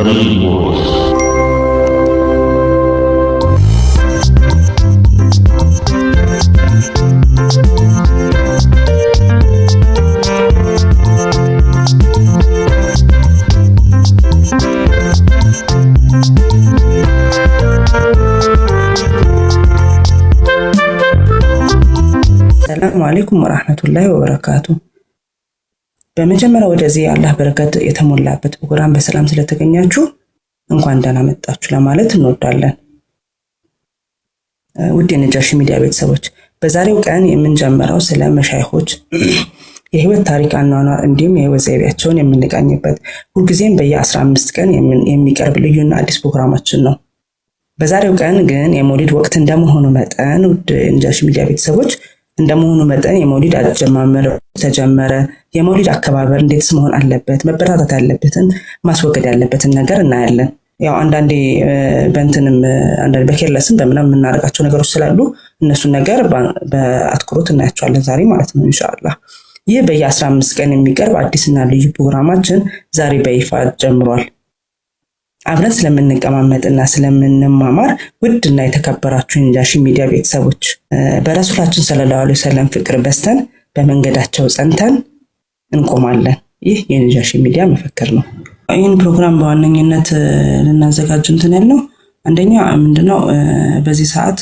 Amigos. ሰላም አለይኩም ወራህመቱላሂ ወበረካቱ። በመጀመሪያ ወደዚህ የአላህ በረከት የተሞላበት ፕሮግራም በሰላም ስለተገኛችሁ እንኳን ደህና መጣችሁ ለማለት እንወዳለን። ውድ የነጃሺ ሚዲያ ቤተሰቦች በዛሬው ቀን የምንጀምረው ስለ መሻይኾች የህይወት ታሪክ አኗኗር እንዲሁም የህይወት ዘይቤያቸውን የምንቃኝበት ሁልጊዜም በየ15 ቀን የሚቀርብ ልዩና አዲስ ፕሮግራማችን ነው። በዛሬው ቀን ግን የመውሊድ ወቅት እንደመሆኑ መጠን ውድ የነጃሺ ሚዲያ ቤተሰቦች እንደመሆኑ መጠን የመውሊድ አጀማመር ተጀመረ፣ የመውሊድ አከባበር እንዴትስ መሆን አለበት፣ መበረታታት ያለበትን ማስወገድ ያለበትን ነገር እናያለን። ያው አንዳንዴ በእንትንም አንዳንዴ በኬርለስም በምናምን የምናደርጋቸው ነገሮች ስላሉ እነሱን ነገር በአትኩሮት እናያቸዋለን ዛሬ ማለት ነው ኢንሻአላህ። ይህ በየ15 ቀን የሚቀርብ አዲስና ልዩ ፕሮግራማችን ዛሬ በይፋ ጀምሯል። አብረን ስለምንቀማመጥና ስለምንማማር ውድና የተከበራችሁ የነጃሺ ሚዲያ ቤተሰቦች በረሱላችን ሰለላሁ ዐለይሂ ወሰለም ፍቅር በስተን በመንገዳቸው ጸንተን እንቆማለን። ይህ የነጃሺ ሚዲያ መፈክር ነው። ይህን ፕሮግራም በዋነኝነት ልናዘጋጅ እንትን ያልነው አንደኛ ምንድነው በዚህ ሰዓት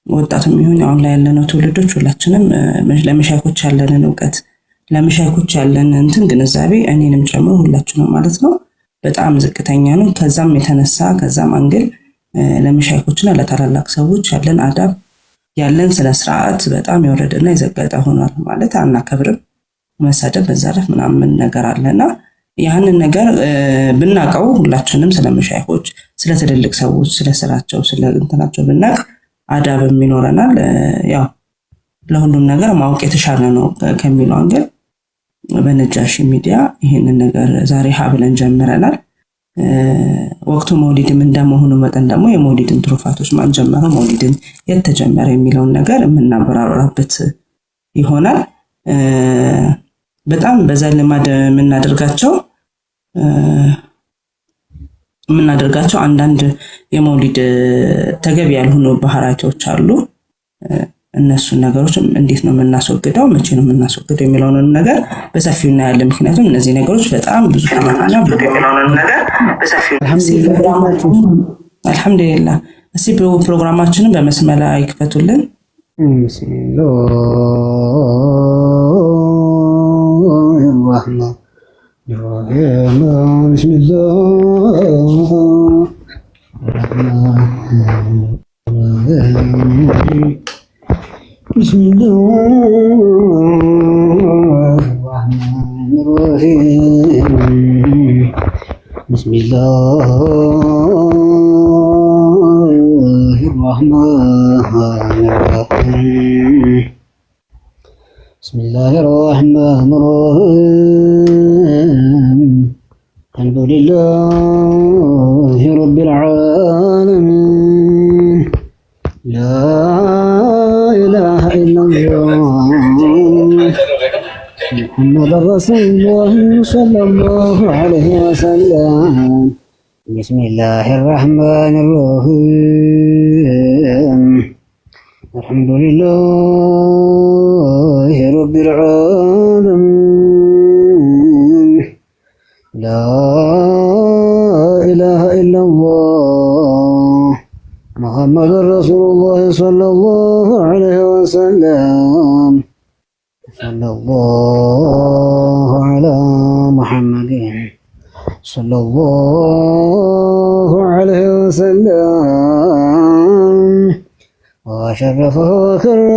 ወጣቱም ይሁን አሁን ላይ ያለነው ትውልዶች ሁላችንም ለመሻይኾች ያለንን እውቀት ለመሻይኾች ያለንን እንትን ግንዛቤ እኔንም ጨምሮ ሁላችንም ማለት ነው በጣም ዝቅተኛ ነው። ከዛም የተነሳ ከዛም አንግል ለመሻይኾችና ለታላላቅ ሰዎች ያለን አዳብ ያለን ስነ ስርዓት በጣም የወረደና የዘቀጠ ሆኗል። ማለት አናከብርም፣ መሳደብ መዛረፍ ምናምን ነገር አለና ያንን ነገር ብናቀው ሁላችንም ስለመሻይኾች ስለ ትልልቅ ሰዎች ስለ ስራቸው ስለ እንትናቸው ብናቅ አዳብም ይኖረናል። ያው ለሁሉም ነገር ማወቅ የተሻለ ነው ከሚለው አንግል በነጃሺ ሚዲያ ይሄንን ነገር ዛሬ ሀብለን ጀምረናል። ወቅቱ መውሊድም እንደመሆኑ መጠን ደግሞ የመውሊድን ትሩፋቶች ማን ጀመረው፣ መውሊድን የተጀመረ የሚለውን ነገር የምናበራራበት ይሆናል። በጣም በዘልማድ የምናደርጋቸው አንዳንድ የመውሊድ ተገቢ ያልሆኑ ባህሪያቶች አሉ። እነሱን ነገሮች እንዴት ነው የምናስወግደው፣ መቼ ነው የምናስወግደው የሚለውን ነገር በሰፊው እናያለን። ምክንያቱም እነዚህ ነገሮች በጣም ብዙ ተማማና የሚለውን ነገር በሰፊው አልሐምዱሊላህ። እስቲ ፕሮግራማችንን በመስመር ላይ ይክፈቱልን። بسم الله الرحمن الرحيم بسم الله الرحمن الرحيم بسم الله الرحمن الرحيم الحمد لله رب العالمين لا إله إلا الله محمد رسول الله صلى الله عليه وسلم بسم الله الرحمن الرحيم الحمد لله رب العالمين لا إله إلا الله محمد رسول الله صلى الله عليه وسلم صلى الله على محمد صلى الله عليه وسلم وشرفه وكرم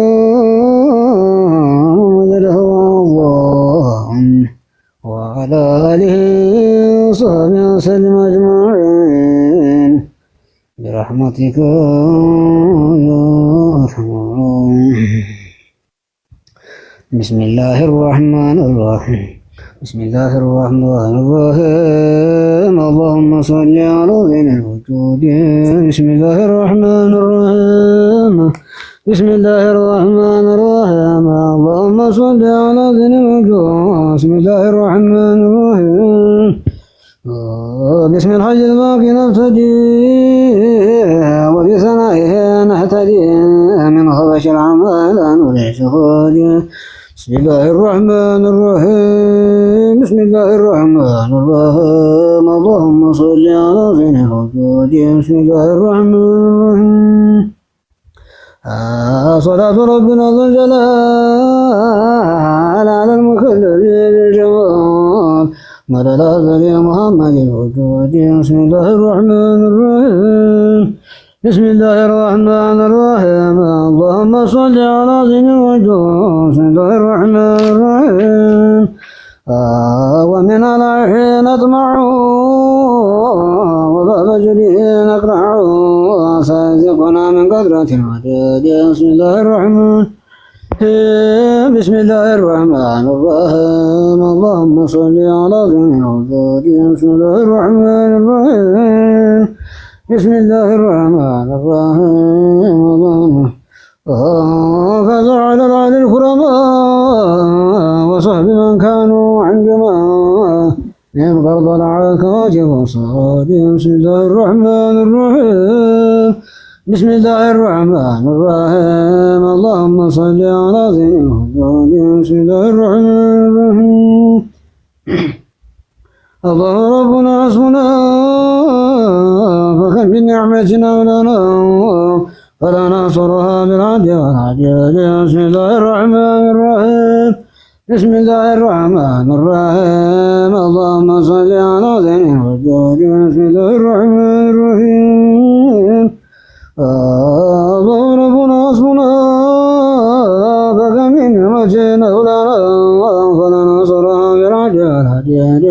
وجله الله وعلى آله وصحبه وسلم أجمعين برحمتك يا أرحم الراحمين بسم الله الرحمن الرحيم بسم الله الرحمن الرحيم اللهم صل على ذين الوجود بسم الله الرحمن الرحيم بسم الله الرحمن الرحيم اللهم صل على ذين الوجود بسم الله الرحمن الرحيم بسم الحج الباقي نبتدي وبثنائه نهتدي من خبش العمال نريش خالي بسم الله الرحمن الرحيم بسم الله الرحمن الرحيم اللهم صل على زين الوجود بسم الله الرحمن الرحيم صلاة ربنا ذو الجلال على المكلل بالجمال مدد يا محمد الوجود بسم الله الرحمن الرحيم بسم الله الرحمن الرحيم اللهم صل على زين الوجود بسم الله الرحمن الرحيم ومن العين نطمع وباب جديد نقرع سيزقنا من قدرة العديد بسم الله الرحمن بسم الله الرحمن الرحيم اللهم صل على زين الوجود بسم الله الرحمن الرحيم بسم الله الرحمن الرحيم اللهم فزع على الكرماء وصحب من كانوا عندما ينقر ضلعك واجب وصاد بسم الله الرحمن الرحيم بسم الله الرحمن الرحيم اللهم صل على زين الوجود بسم الله الرحمن الرحيم الله ربنا حسبنا فكم بنعمتنا ولنا فلا نصرها بالعدل والعدل بسم الله الرحمن الرحيم بسم الله الرحمن الرحيم اللهم صل على زين الوجود بسم الله الرحمن الرحيم الله ربنا حسبنا فكم من نعمتنا ولنا فلا نصرها بالعدل والعدل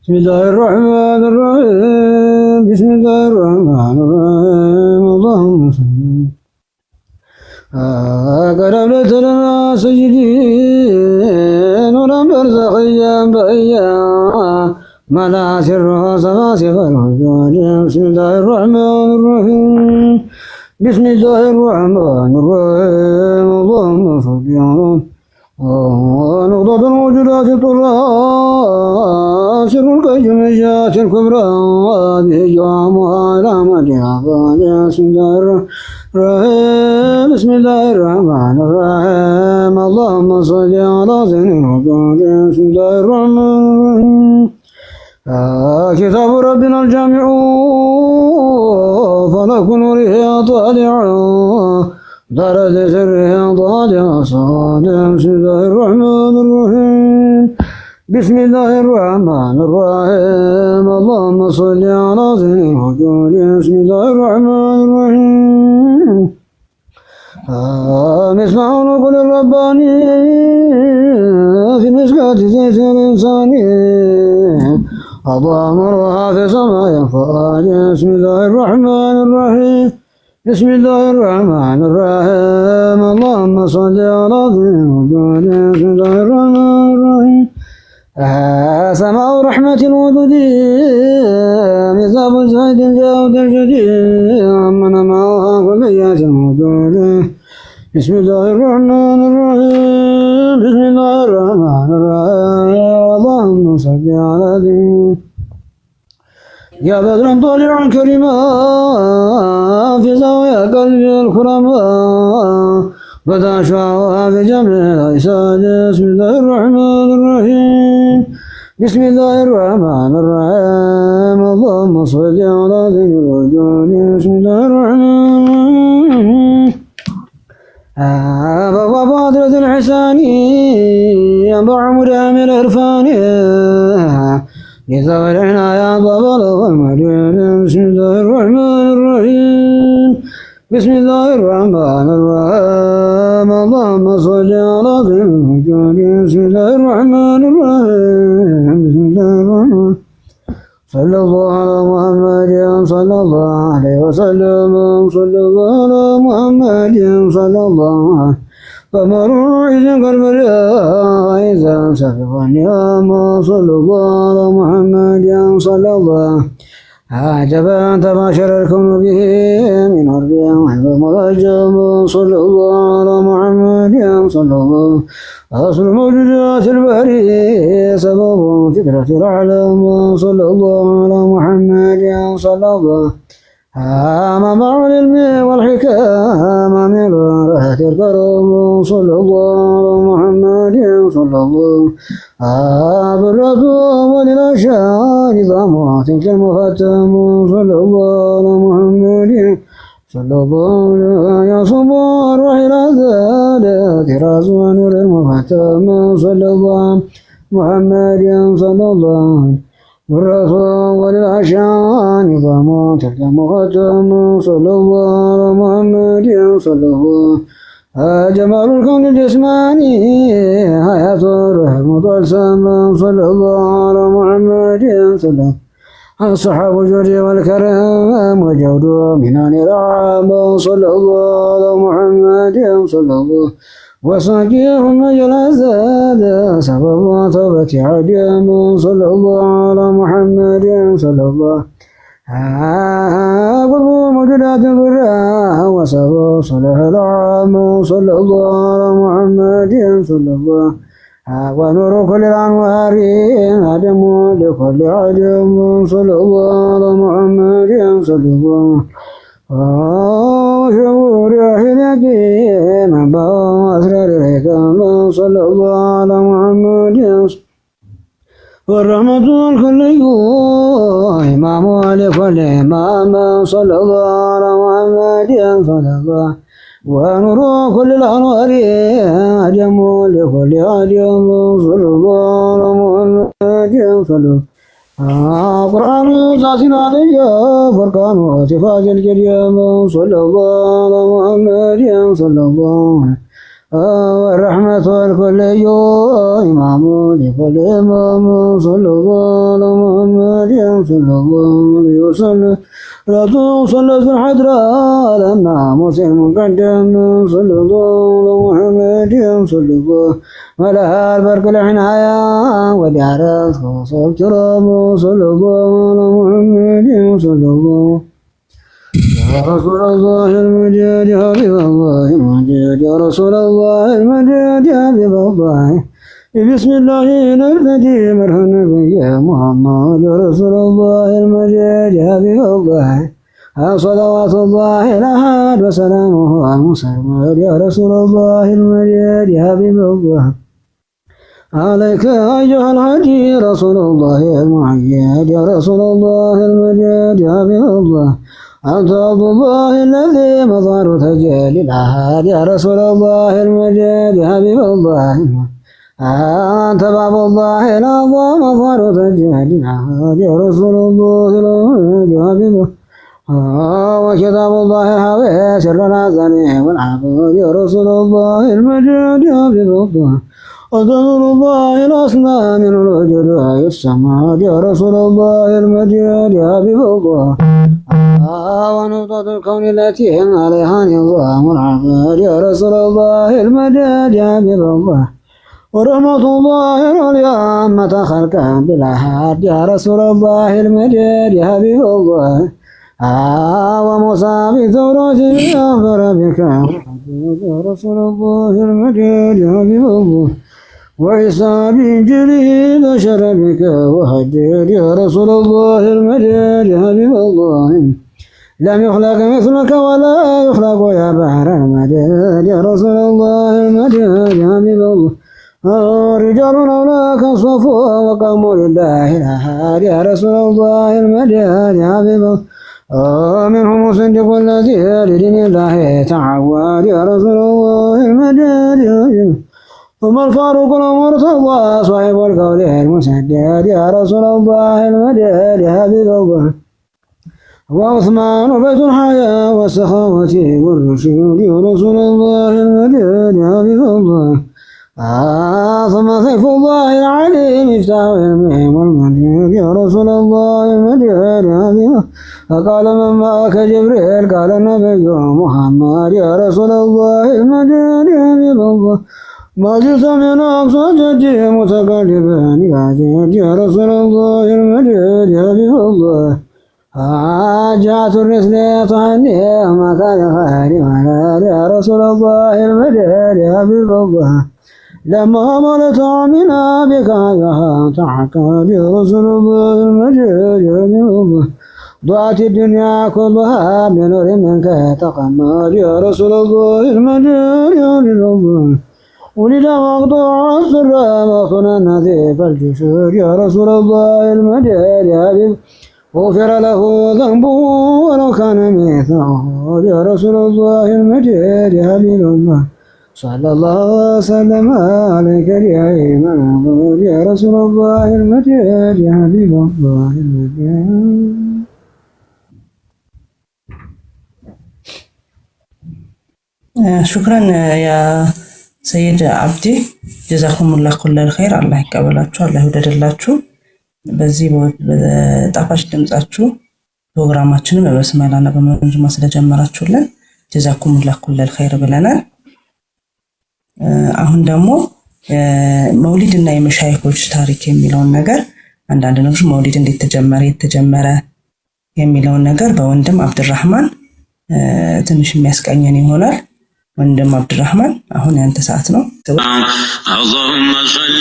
بسم الله الرحمن الرحيم بسم الله الرحمن الرحيم اللهم صل قربت لنا سجدين ولم برزخيا بأيا ملا سرها سفاسف الوجود بسم الله الرحمن الرحيم بسم الله الرحمن الرحيم اللهم صل على نقطة الوجودات الطراء سر الكجمجات الكبرى به جوامها على مدها بسم الله الرحيم بسم الله الرحمن الرحيم اللهم صل على زين الوجود بسم الله الرحمن الرحيم كتاب ربنا الجامع فلك نوره طالع درد سره طالع صادع بسم الله الرحمن الرحيم بسم الله الرحمن الرحيم اللهم صل على زين الوجود بسم الله الرحمن الرحيم مصباح نقول الرباني في مسكات زيت الإنساني أضاء مرها في سماء فؤاد بسم الله الرحمن الرحيم بسم الله الرحمن الرحيم اللهم صل على زين الوجود بسم الله الرحمن الرحيم سماء رحمة الودود مصاب زيد جاود الجديد من معها كليات الوجود بسم الله الرحمن الرحيم بسم الله الرحمن الرحيم اللهم صل على زين يا بدرا طالعا كريما في زاوية قلبي الكرماء بدا شعوها في جميع العساد بسم الله الرحمن الرحيم بسم الله الرحمن الرحيم اللهم صل على زين الوجود بسم الله الرحمن الرحيم بابا بادرة الحساني أبو عمر من الإرفاني بذوي العناية بابا والمدين بسم الله الرحمن الرحيم بسم الله الرحمن الرحيم اللهم صل على زين الوجود بسم الله الرحمن الرحيم بسم الله الرحمن صلى الله على محمد صلى الله عليه وسلم صلى الله على محمد صلى الله عليه فمروا إذن قلب إذا سبق النعم صلى الله على محمد صلى الله عجبا تباشر الكون به من أرض وحب مرجم صلى الله على محمد صلى الله أصل موجودات البرية سبب فكرة العالم صلى الله على محمد صلى الله منبع العلم والحكام من رهة الكرم صلى الله على محمد صلى الله بالرسول وللأشياء نظامات كالمختم صلى الله على محمد صلى الله يا صبر وإلى ذلك رسول نور المختم صلى الله محمد صلى الله بالرسول وللعشان نظامات كالمختم صلى الله على محمد صلى الله جمال الكون الجسماني حياة الروح المطلسم صلى الله على محمد صلى الله الصحاب الجود والكرم وجود منان العام صلى الله على محمد صلى الله وصاقيهم مجل الزاد سبب توبة عديم صلى الله على محمد صلى الله قلب موجودات البراء وسبب صلح العام صلى الله على محمد صلى الله ونور كل الأنوار عدم لكل عدم صلى الله على محمد صلى الله وشعور أهلك من باب أسرار الحكم صلى الله على محمد والرحمة الكلي إمام لكل إمام صلى الله على محمد صلى الله ونور كل الأنوار عدم لكل عدم صلى الله على محمد صلى الله قرآن ساسنا علي فرقان وصفات الكريم صلى الله على محمد صلى الله والرحمة الكلي إمام لكل إمام صلى الله على محمد صلى الله عليه وسلم لا توصل في الحضراء لنا مسلم مقدم صلى الله على محمد صلى الله ولها البرك العناية ودارت خاص الكرام صلى الله على محمد صلى الله يا رسول الله المجيد يا حبيب الله المجيد يا رسول الله المجيد يا حبيب الله بسم الله نرتدي مرحبا يا محمد يا رسول الله المجيد يا حبيب الله صلوات الله الأحد وسلامه المسلم يا رسول الله المجيد يا حبيب الله عليك أيها الحجي رسول الله المعيد يا رسول الله المجيد يا حبيب الله أنت عبد الله الذي مظهر تجلي الأحد يا رسول الله المجيد يا حبيب الله أنت باب الله الأعظم مظهر تجلي الأحد يا رسول الله المجيد يا حبيب الله وكتاب الله الحوي سر الأزل والعبد يا رسول الله المجيد يا حبيب الله وذكر الله الأصنع من الوجود السماء يا رسول الله المجيد يا حبيب الله ونقطة الكون التي عليها نظام العبد يا رسول الله المجيد يا حبيب الله ورحمة الله العليا أمة خلقا بالأحد يا رسول الله المجيد يا حبيب الله وموسى بثورة أخبر بك يا رسول الله المجيد يا حبيب الله وعيسى بإنجيله بشر بك وهجر يا رسول الله المجيد يا حبيب الله لم يخلق مثلك ولا يخلق يا بحر المجيد يا رسول الله المجيد يا حبيب الله رجال أولاك صفوا وقاموا لله الأحد يا رسول الله المجيد يا حبيب الله منهم صدق الذي لدين الله تعود يا رسول الله المجيد يا حبيب الله ثم الفاروق المرتضى صاحب القول المسدد يا رسول الله المجيد يا حبيب الله وعثمان بيت الحياة والسخاوة والرشود يا رسول الله المجيد يا حبيب الله ثم سيف الله العليم مفتاح علمهم والمجيد يا رسول الله المجيد يا حبيب الله فقال من معك جبريل قال النبي محمد يا رسول الله المجيد يا حبيب الله ما جئت من أقصى جدي متقلبا إلى جد يا رسول الله المجيد يا حبيب الله حاجات الرسل تعني مكان خير مكان يا رسول الله المدد يا حبيب الله لما ملت عمنا بك يا تعقد يا رسول الله المدد يا حبيب الله ضاعت الدنيا كلها بنور منك تقمد يا رسول الله المدد يا حبيب الله ولد مقطوع السر مخنا نظيف الجسور يا رسول الله المدد يا حبيب غفر له ذنبه ولو كان مثله يا رسول الله المجيد يا حبيب الله صلى الله وسلم عليك يا إمام يا رسول الله المجيد يا حبيب الله المجيد. شكرا يا سيد عبدي جزاكم الله كل الخير الله يقبላችሁ الله ይወደድላችሁ። በዚህ በጣፋጭ ድምጻችሁ ፕሮግራማችንን በበስመላና በመንዙማ ስለጀመራችሁልን ጀዛኩሙላህ ኩለል ኸይር ብለናል። አሁን ደግሞ መውሊድና የመሻይኾች ታሪክ የሚለውን ነገር አንዳንድ ነገሮች መውሊድ እንዴት የተጀመረ የሚለውን ነገር በወንድም አብዱራህማን ትንሽ የሚያስቀኘን ይሆናል። ወንድም አብዱራህማን አሁን ያንተ ሰዓት ነው። اللهم صل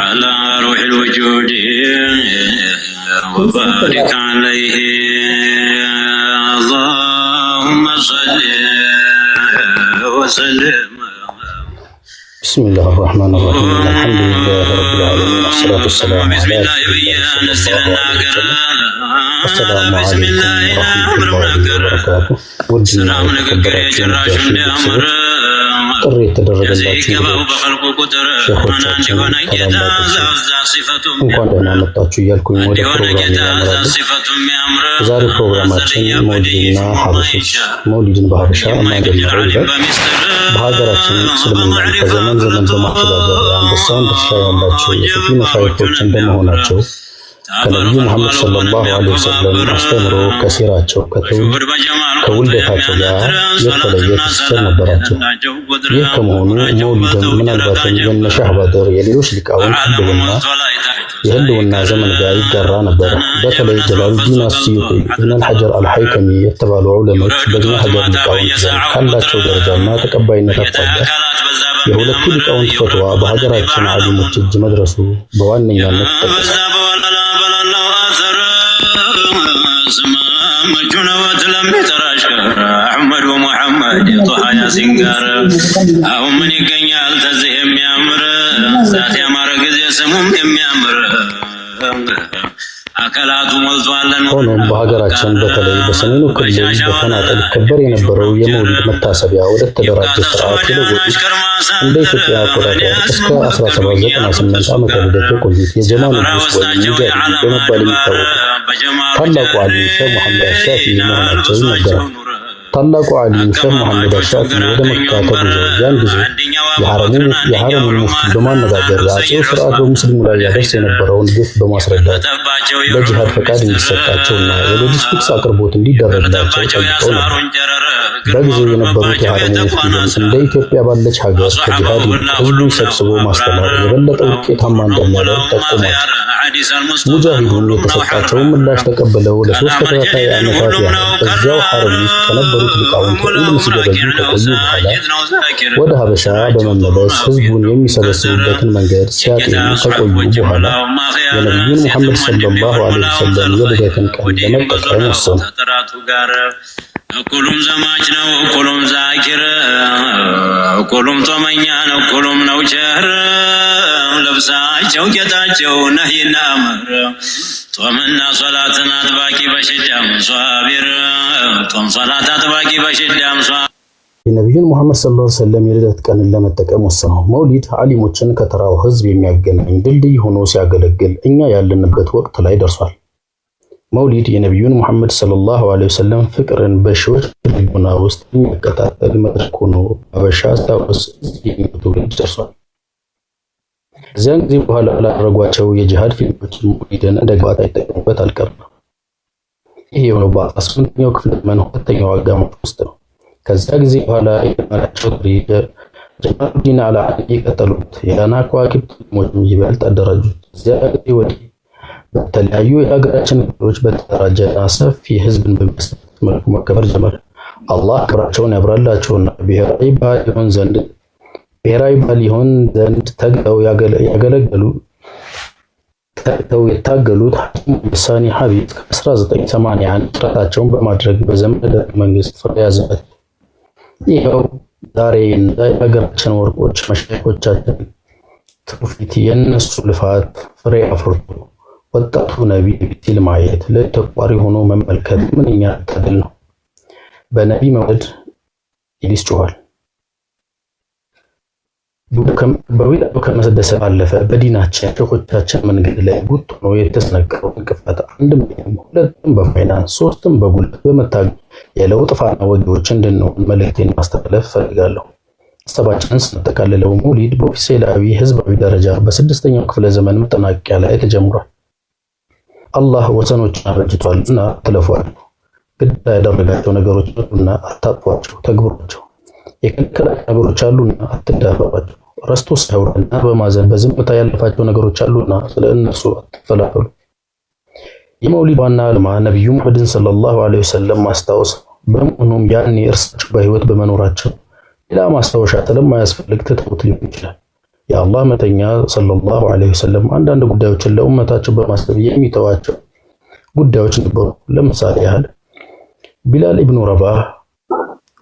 على روح الوجود وبارك عليه اللهم صل وسلم. بسم الله الرحمن الرحيم الحمد لله رب العالمين والصلاة والسلام على رسول الله صلى الله عليه وسلم. السلام عليكم ورحمة الله وبركاته. ودنا የተከበራችሁ ጥሪ የተደረገላችሁ ሼኾቻችን እንኳን ደህና መጣችሁ እያልኩኝ ወደ ፕሮግራም ያመራለሁ። የዛሬ ፕሮግራማችን መውሊድና ሀበሾች መውሊድን በሀበሻ ማንጀመረው ይላል። በሀገራችን እስልምና ከዘመን ዘመን በማሸጋገር የአንበሳውን ድርሻ ያላቸው የሱፊ መሻይኾች እንደመሆናቸው ከነቢዩ ሙሐመድ ሰለላሁ ዐለይሂ ወሰለም አስተምሮ ከሲራቸው ከውልደታቸው ጋር የተለየ ትስስር ነበራቸው። ይህ ከመሆኑ መውሊድም ምናልባትም የነ ሼህ በድር የሌሎች ሊቃውንት የህልውና ዘመን ጋር ይጋራ ነበር። በተለይ ጀላሉዲን አስዩጢ፣ ኢብን አልሐጀር አልሐይተሚ የተባሉ ዑለሞች በእኛ ሀገር ሊቃውንት ዘንድ ካላቸው ደረጃና ተቀባይነት አኳያ የሁለቱ ሊቃውንት ፈትዋ በሀገራችን ዓሊሞች እጅ መድረሱ በዋነኛነት ይጠቀሳል። አህመድ ወሙሐመድ የጦሃ ያሲን ጋር አሁን ምን ይገኛል ተዚህ የሚያምር ዛት ያማረ ጊዜ ስሙም የሚያምር አካላቱ ሞልቷለን። ሆኖም በሀገራችን በተለይ በሰሜኑ ክልል በተናጠል ይከበር የነበረው የመውሊድ መታሰቢያ ወደ ተደራጀ ስርዓት የለወጡት እንደ ኢትዮጵያ አቆጣጠር እስከ 1798 ዓመተ ልደት የቆዩት የጀማ ንጉስ ወይም ሙጃሂድ በመባል የሚታወቁት ታላቁ ዓሊም ሼህ መሐመድ አሻፊ መሆናቸው ይነገራል። ታላቁ ዓሊም ሼህ መሐመድ አሻፊ ወደ መካ ተጉዘው ያን ጊዜ የሐረሙን ሙፍቲ በማነጋገር የአጼው ስርዓት በሙስሊሙ ላይ ያደርስ የነበረውን ግፍ በማስረዳት በጂሃድ ፈቃድ እንዲሰጣቸውና የሎጂስቲክስ አቅርቦት እንዲደረግላቸው ጠይቀው ነበር። በጊዜው የነበሩት የሐረሙ ሙፍቲ ግን እንደ ኢትዮጵያ ባለች ሀገር ከጂሃድ ህዝቡን ሰብስቦ ማስተማር የበለጠ ውጤታማ እንደሚያደርግ ጠቆሟቸው። ሙጃሂዱም የተሰጣቸውን ምላሽ ተቀብለው ለሶስት ተከታታይ ዓመታት ያህል በዚያው ሐረም ውስጥ ከነበሩት ሊቃውንት ዒልም ሲገበዩ ከቆዩ በኋላ ወደ ሀበሻ በመመለስ ህዝቡን የሚሰበስቡበትን መንገድ ሲያጤኑ ከቆዩ በኋላ የነቢዩን ሙሐመድ ሰለላሁ ዐለይሂ ወሰለም የልደትን ቀን ለመጠቀም ወሰኑ። እኩሉም ዘማች ነው፣ እኩሉም ዛኪር፣ እኩሉም ጦመኛ ነው፣ እኩሉም ነው ቸር። ልብሳቸው ጌጣቸው ነህይና አምር፣ ጦምና ሶላትን አጥባቂ በሽዳም ሷቢር፣ ጦም ሶላት አጥባቂ በሽዳም ሷቢር። የነቢዩን ሙሐመድ ሰለላሁ ዐለይሂ ወሰለም የልደት ቀንን ለመጠቀም ወሰነው። መውሊድ ዓሊሞችን ከተራው ህዝብ የሚያገናኝ ድልድይ ሆኖ ሲያገለግል እኛ ያለንበት ወቅት ላይ ደርሷል። መውሊድ የነቢዩን ሙሐመድ ሰለላሁ ዐለይሂ ወሰለም ፍቅርን በሺዎች ልቦና ውስጥ የሚያቀጣጥል መድረክ ሆኖ ሀበሻ ሳውስ ትውልድ ደርሷል። ከዚያን ጊዜ በኋላ ላደረጓቸው የጂሃድ ፊልሞች መውሊድን እንደ ግብዓት አይጠቀሙበት አልቀረም። ይህ የሆነው በ18ኛው ክፍለ ዘመን ሁለተኛው አጋማሽ ውስጥ ነው። ከዚያ ጊዜ በኋላ የጀመራቸው ጀማሉዲን አልዓሊ የቀጠሉት የላና ከዋክብት ፊልሞች ይበልጥ አደራጁት። ከዚያ ጊዜ ወዲህ በተለያዩ የሀገራችን ክፍሎች በተደራጀና ሰፊ ህዝብን በሚያሳትፍ መልኩ መከበር ጀመረ። አላህ ክብራቸውን ያብራላቸውና ብሔራዊ በዓል ይሆን ዘንድ ተግተው የታገሉት ሐኪም ሳኒ ሐቢብ ከ1981 ጥረታቸውን በማድረግ በዘመነ ደርግ መንግስት ፍሬ ያዘበት። ይኸው ዛሬ የሀገራችን ወርቆች መሻይኮቻችን ትውፊት የነሱ ልፋት ፍሬ አፍርቶ ወጣቱ ነቢ ሲል ማየት ለተቋሪ ሆኖ መመልከት ምንኛ ታድል ነው። በነቢ መውለድ ይጮሃል። በዊላዱ ከመሰደሰት አለፈ በዲናችን ሸኾቻችን መንገድ ላይ ጉጥ ሆኖ የተሰነቀረው እንቅፋት አንድም ሁለትም በፋይናንስ ሶስትም በጉልበት በመታገል የለውጥ ፋና ወጊዎች እንድንሆን መልእክቴን ማስተላለፍ ፈልጋለሁ። ሀሳባችንን ስንጠቃልለው መውሊድ በኦፊሴላዊ ህዝባዊ ደረጃ በ6ኛው ክፍለ ዘመን መጠናቀቂያ ላይ ተጀምሯል። አላህ ወሰኖችን አበጅቷልና አትለፏቸው። ግዴታ ያደረጋቸው ነገሮች አሉና አታጥፏቸው፣ ተግብሯቸው። የከለከላቸው ነገሮች አሉና አትዳፈሯቸው። ረስቶ ሳይሆንና በማዘን በዝምታ ያለፋቸው ነገሮች አሉና ስለ እነሱ አትፈላፈሉ። የመውሊድ ዋና ዓላማ ነብዩ መሐመድን ሰለላሁ ዐለይሂ ወሰለም ማስታወስ በመሆኑም ያኔ እርሳቸው በህይወት በመኖራቸው ሌላ ማስታወሻ ስለማያስፈልግ ትተውት ሊሆን ይችላል። የአላህ መልእክተኛ ሰለላሁ ዐለይሂ ወሰለም አንዳንድ ጉዳዮችን ለኡመታቸው በማሰብ የሚተዋቸው ጉዳዮች ነበሩ። ለምሳሌ ያህል ቢላል ኢብኑ ረባህ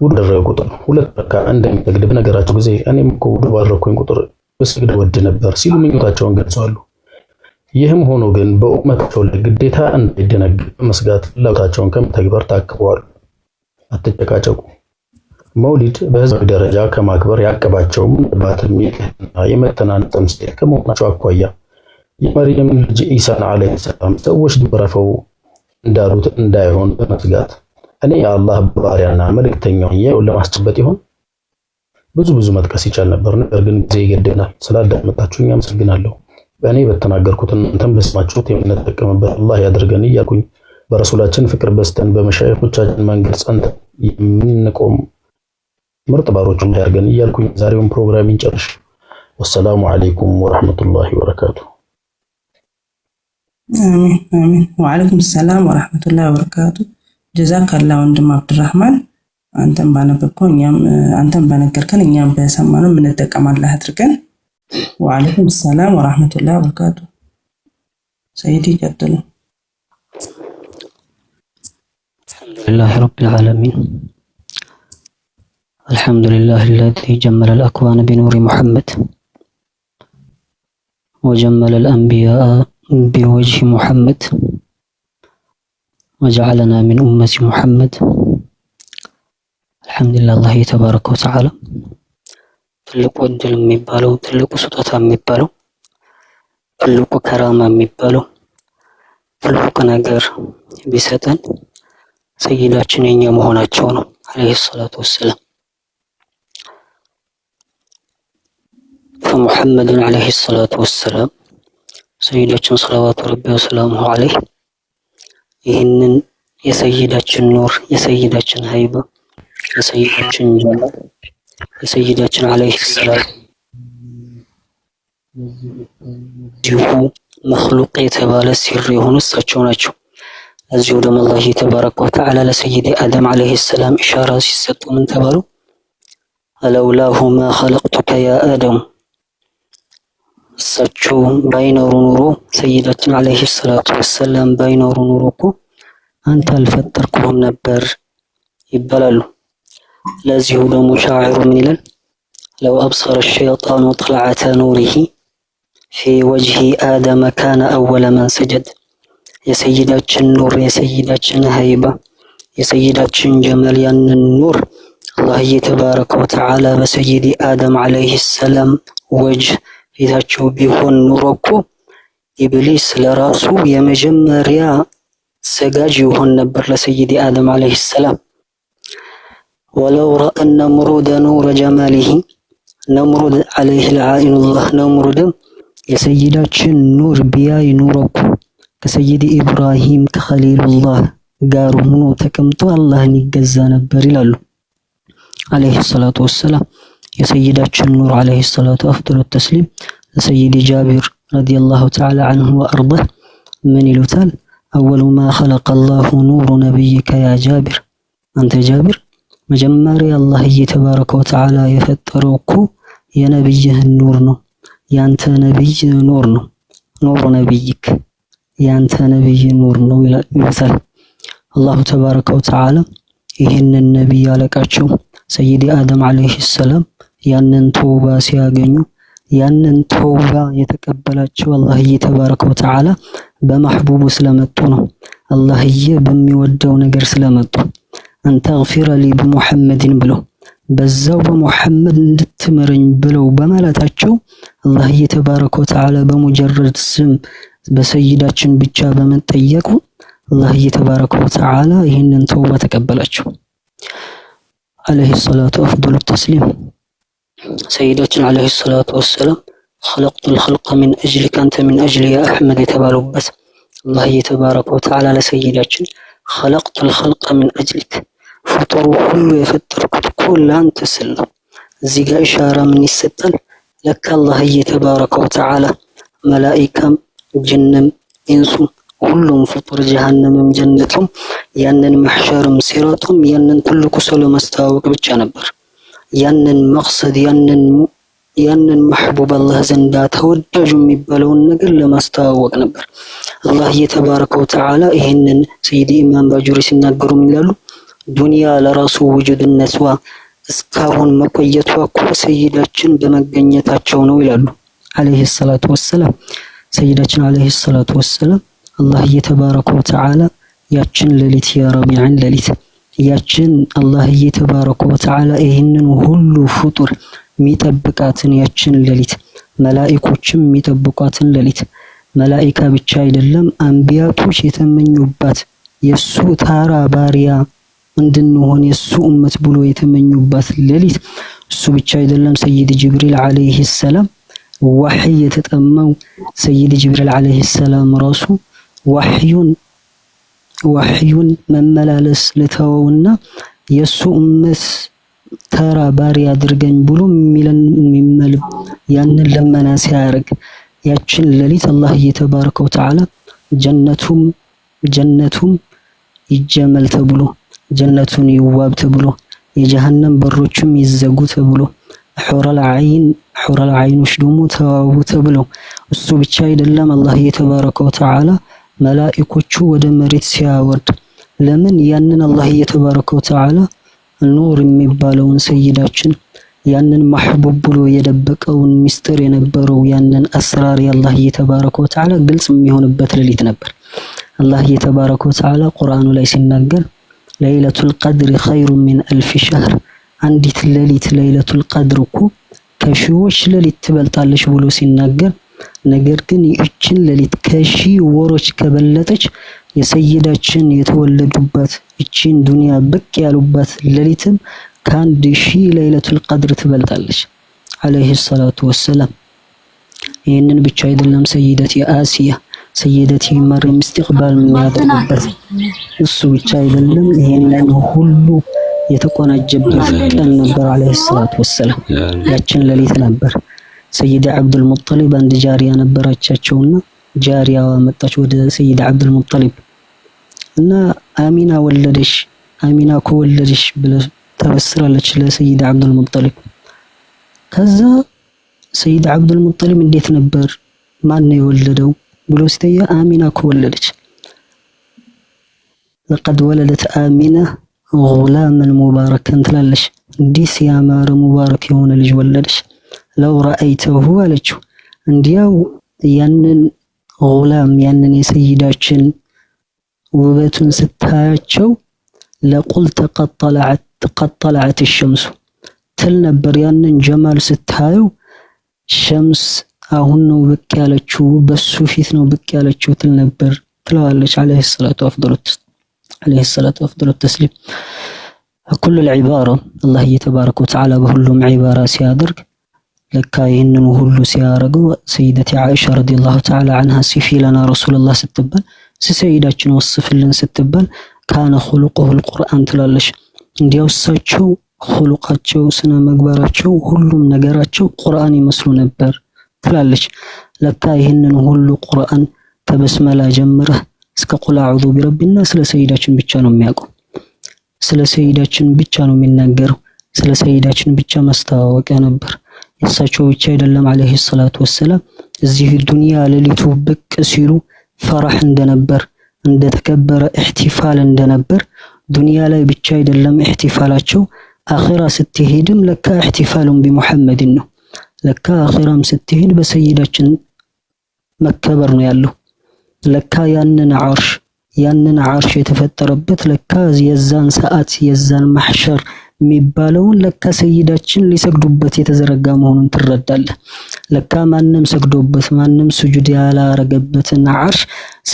ውዱ ባደረገ ቁጥር 2 ረካ እንደሚሰግድ በነገራቸው ጊዜ እኔም እኮ ውዱ ባደረኩኝ ቁጥር ብሰግድ ወድ ነበር ሲሉ ምኞታቸውን ገልጸዋል። ይህም ሆኖ ግን በኡመታቸው ላይ ግዴታ እንዳይደነግግ በመስጋት ፍላጎታቸውን ከመተግበር ታቅበዋል። አትጨቃጨቁ። መውሊድ በህዝባዊ ደረጃ ከማክበር ያቀባቸው ምናልባትም የመተናነጥ ምስጢር ከመሆናቸው አኳያ የመርየም ልጅ ኢሳን አለይሂ ሰላም ሰዎች ሊበረፈው እንዳሉት እንዳይሆን በመስጋት እኔ የአላህ ባሪያና መልእክተኛው ለማስጨበጥ ይሆን ብዙ መጥቀስ ይቻል ነበር። ነገር ግን ጊዜ ይገድናል። ስላዳመጣችሁኝ አመሰግናለሁ። በእኔ በተናገርኩት እናንተም በስማችሁት የምንጠቀምበት አላህ ያድርገን እያልኩኝ በረሱላችን ፍቅር በስተን በመሻይኾቻችን መንገድ ጸንተን የምንቆም ምርጥ ባሮች ያድርገን እያልኩኝ ዛሬውን ፕሮግራሚን ጨርሽ። ወሰላሙ አለይኩም ወራህመቱላሂ ወበረካቱ። አሚን። ወአለይኩም ሰላም ወራህመቱላሂ ወበረካቱ። ጀዛከላ ወንድም አብዱራህማን፣ አንተም ባነበብከው አንተም በነገርከን እኛም በሰማነው የምንጠቀማለን አድርገን። ወአለይኩም ሰላም ወራህመቱላሂ ወበረካቱ። ሰይዲ ቀጥሉ። አልሐምዱሊላህ ረቢል ዓለሚን አልሐምዱሊላህ الذي جمل الأكوان بنور محمد وجمل الأنبياء بوجه محمد وجعلنا من أمة محمد الحمد لله الله تبارك وتعالى ትልቁ እድል የሚባለው ትልቁ ስጦታ የሚባለው ትልቁ ከራማ የሚባለው ትልቁ ነገር ቢሰጠን ሰይዳችን የኛ መሆናቸው ነው አለይሂ ሰላቱ ወሰላም። فمحمد عليه الصلاة والسلام ሰይዳችን ሰለዋቱ ረቢ ወሰላሙሁ ዐለይህ ይህንን የሰይዳችን ኑር የሰይዳችን ሀይባ የሰይዳችን ጀማል የሰይዳችን ዐለይሂ ሰላም ዲሁ መክሉቅ የተባለ ሲር የሆኑ እሳቸው ናቸው። እዚሁ ደግሞ አላህ ተባረከ ወተዓላ ለሰይዲ አደም ዐለይሂ ሰላም ኢሻራ ሲሰጡ ምን ተባሉ? አለውላሁ ማ ኸለቅቱከ ያ አደም እሳቸው ባይኖሩ ኑሮ ሰይዳችን ዐለይሂ ሰላቱ ወሰላም ባይኖሩ ኑሮ እኮ አንተ አልፈጠርኩህም ነበር ይባላሉ። ለዚሁ ደግሞ ሻዒሩ ምን ይላል? ለው አብሰረ ሸይጣኑ ጥልዓተ ኑሪሂ ፊ ወጅሂ አደመ ካነ አወለ መን ሰጀድ። የሰይዳችን ኑር የሰይዳችን ሀይባ የሰይዳችን ጀመል ያንን ኑር አላህ ተባረከ ወተዓላ በሰይዲ አደም ዐለይሂ ሰላም ወጅህ ፊታቸው ቢሆን ኑሮ እኮ ኢብሊስ ለራሱ የመጀመሪያ ሰጋጅ ይሆን ነበር ለሰይዲ አደም ዐለይሂ ሰላም። ወለው ረአ ነምሩድ ኑረ ጀማሊሂ ነምሩድ ዐለይሂ ለዓኢኑላህ ነምሩድም የሰይዳችን ኑር ቢያይ ኑሮ እኮ ከሰይዲ ኢብራሂም ከኸሊሉላህ ጋር ሆኖ ተቀምጦ አላህን ይገዛ ነበር ይላሉ ዐለይሂ ሰላቱ ወሰላም። የሰይዳችን ኑር ዐለይሂ ሰላቱ አፍደሉ ተስሊም ለሰይዲ ጃቢር ረዲየላሁ ተዓላ ዐንሁ ወአርዳህ ምን ይሉታል? አወሉ ማ ኸለቀ አላሁ ኑሩ ነቢይከ ያ ጃቢር፣ አንተ ጃቢር መጀመሪያ አላህዬ ተባረከ ወተዓላ የፈጠረው እኮ የነብይህን ኑር ነው፣ ያንተ ነብይ ኑር ነው። ኑሩ ነቢይክ ያንተ ነብይ ኑር ነው ይሉታል። አላሁ ተባረከ ወተዓላ ይህንን ነብይ አለቃቸው ሰይዲ አደም አለይሂ ሰላም ያንን ተውባ ሲያገኙ ያንን ተውባ የተቀበላቸው አላህዬ ተባረከ ወተዓላ በመሕቡቡ ስለመጡ ነው። አላህዬ በሚወደው ነገር ስለመጡ አንተ ግፊረ ሊ በሙሐመድን ብለው በዛው በሙሐመድ እንድትምረኝ ብለው በማለታቸው አላህዬ ተባረከ ወተዓላ በሙጀረድ ስም በሰይዳችን ብቻ በመጠየቁ አላህዬ ተባረከ ወተዓላ ይህንን ተውባ ተቀበላቸው። አለይሂ ሰላቱ አፍዶሉ ተስሊም ሰይዳችን አለይሂ ሰላቱ ወሰላም ኸለቅቱል ኸልቀ ሚን አጅሊከ አንተ ሚን አጅሊ ያ አሕመድ የተባሉበት አላህዬ ተባረከ ወተዓላ ለሰይዳችን ኸለቅቱል ኸልቀ ሚን አጅሊክ ፍጡሩ ሁሉ የፈጠርኩት እኮ ለአንተ ስል ነው። እዚህ ጋር ኢሻራ ምን ይሰጣል? ለካ አላህዬ ተባረከ ወተዓላ መላኢካም ጅንም ኢንሱም ሁሉም ፍጡር ጀሃነምም ጀነቱም ያንን መሕሸርም ሲራጡም ያንን ትልቁ ሰው ለማስተዋወቅ ብቻ ነበር። ያንን መቅሰድ ያንን መሕቡብ አላህ ዘንዳ ተወዳጁ የሚባለውን ነገር ለማስተዋወቅ ነበር። አላህዬ ተባረከ ወተዓላ ይህንን ሰይዲ ኢማም ባጁሪ ሲናገሩ ምን ይላሉ? ዱንያ ለራሱ ውጁድነቷ እስካሁን መቆየቷ እኮ ሰይዳችን በመገኘታቸው ነው ይላሉ አለይሂ ሰላቱ ወሰላም። ሰይዳችን አለይሂ ሰላቱ ወሰላም አላህዬ ተባረከ ወተዓላ ያችን ሌሊት የረቢዕን ሌሊት ያችን አላህዬ ተባረከ ወተዓላ ይህንን ሁሉ ፍጡር የሚጠብቃትን ያችን ሌሊት መላኢኮችም የሚጠብቋትን ሌሊት መላኢካ ብቻ አይደለም አንቢያቶች የተመኙባት የሱ ታራ ባሪያ እንድንሆን የሱ ኡመት ብሎ የተመኙባት ሌሊት እሱ ብቻ አይደለም ሰይድ ጅብሪል አለይሂ ሰላም ወህይ የተጠማው ሰይድ ጅብሪል አለይሂ ሰላም ራሱ ወህዩን መመላለስ ለተወውና የሱ ኡመት ተራ ባሪያ አድርገኝ ብሎ የሚመል ያንን ለመና ሲያደርግ ያችን ሌሊት አላህዬ ተባረከ ወተዓላ ጀነቱም ይጀመል ተብሎ ጀነቱን ይዋብ ተብሎ የጀሃነም በሮችም ይዘጉ ተብሎ ሑረል ዐይኖች ደግሞ ተዋቡ ተብሎ እሱ ብቻ አይደለም አላህዬ ተባረከ ወተዓላ መላኢኮቹ ወደ መሬት ሲያወርድ ለምን ያንን አላህዬ ተባረከ ወተዓላ ኑር የሚባለውን ሰይዳችን ያንን መሕቡብ ብሎ የደበቀውን ሚስጥር የነበረው ያንን አስራር የአላህዬ ተባረከ ወተዓላ ግልጽ የሚሆንበት ሌሊት ነበር። አላህዬ ተባረከ ወተዓላ ቁርአኑ ላይ ሲናገር ለይለቱል ቀድር ኸይሩ ሚን አልፍ ሸህር አንዲት ሌሊት ለይለቱል ቀድር እኮ ከሺዎች ሌሊት ትበልጣለች ብሎ ሲናገር ነገር ግን ይህችን ሌሊት ከሺህ ወሮች ከበለጠች የሰይዳችን የተወለዱባት ይህችን ዱንያ ብቅ ያሉባት ሌሊትም ከአንድ ሺህ ለይለቱል ቀድር ትበልጣለች አለይሂ ሰላቱ ወሰላም። ይህንን ብቻ አይደለም ሰይደቲ አሲያ ሰይደቲ መርየም ኢስቲቅባል የሚያደርጉበት እሱ ብቻ አይደለም ይህንን ሁሉ የተቆናጀበት ቀን ነበር አለይሂ ሰላቱ ወሰላም። ያችን ሌሊት ነበር ሰይድ አብዱል ሙጠሊብ አንድ ጃሪያ ነበረቻቸውና ጃሪያዋ መጣች ወደ ሰይድ አብዱል ሙጠሊብ እና አሚና ወለደሽ አሚና ከወለደሽ ብለ ተበስራለች ለሰይድ አብዱል ሙጠሊብ። ከዛ ሰይድ አብዱል ሙጠሊብ እንዴት ነበር ማን ነው የወለደው ብሎ ሲጠያ አሚና ከወለደች لقد ولدت آمنة غلاما مباركا ትላለች እንዲህ ሲያማረ ሙባረክ የሆነ ልጅ ወለደች። ለው ረአይተሁ አለችው እንዲያው ያንን ጉላም ያንን የሰይዳችን ውበቱን ስታያቸው ለቁልተ ቀጠለዐት ሸምሱ ትል ነበር። ያንን ጀማል ስታየው ሸምስ አሁን ነው ብቅ ያለችው በሱ ፊት ነው ብቅ ያለችው ትል ነበር ትለዋለች አለይሂ ሰላቱ አፍዶሉ ተስሊም። ኩሉ العبارة አላህ ተባረከ ወተዓላ በሁሉም ዒባራ ሲያደርግ ለካ ይህንን ሁሉ ሲያረገው ሰይደቲ ዓኢሻ ረዲየላሁ ተዓላ ዐንሃ ሲፊ ለና ረሱላህ ስትባል ሰይዳችን ወስፍልን ስትባል ካነ ኹሉቁሁል ቁርአን ትላለች። እንዲያው እሳቸው ኹሉቃቸው ስነ ምግባራቸው ሁሉም ነገራቸው ቁርአን ይመስሉ ነበር ትላለች። ለካ ይህንን ሁሉ ቁርአን ከበስመላ ጀምረህ እስከ ቁል አዑዙ ቢረቢና ስለ ሰይዳችን ብቻ ነው የሚያውቀው። ስለ ሰይዳችን ብቻ ነው የሚናገረው። ስለ ሰይዳችን ብቻ ማስተዋወቂያ ነበር። የእሳቸው ብቻ አይደለም አለይሂ ሰላቱ ወሰላም እዚህ ዱንያ ሌሊቱ ብቅ ሲሉ ፈራህ እንደነበር እንደተከበረ ኢህቲፋል እንደነበር ዱንያ ላይ ብቻ አይደለም ኢህቲፋላቸው አኺራ ስትሄድም ለካ ኢህቲፋሉን ቢሙሐመድን ነው። ለካ አኺራም ስትሄድ በሰይዳችን መከበር ነው ያለው። ለካ ያንን ዓርሽ የተፈጠረበት ለካ የዛን ሰዓት የዛን ማህሸር የሚባለውን ለካ ሰይዳችን ሊሰግዱበት የተዘረጋ መሆኑን ትረዳለህ። ለካ ማንም ሰግዶበት ማንም ስጁድ ያላረገበትን ዓርሽ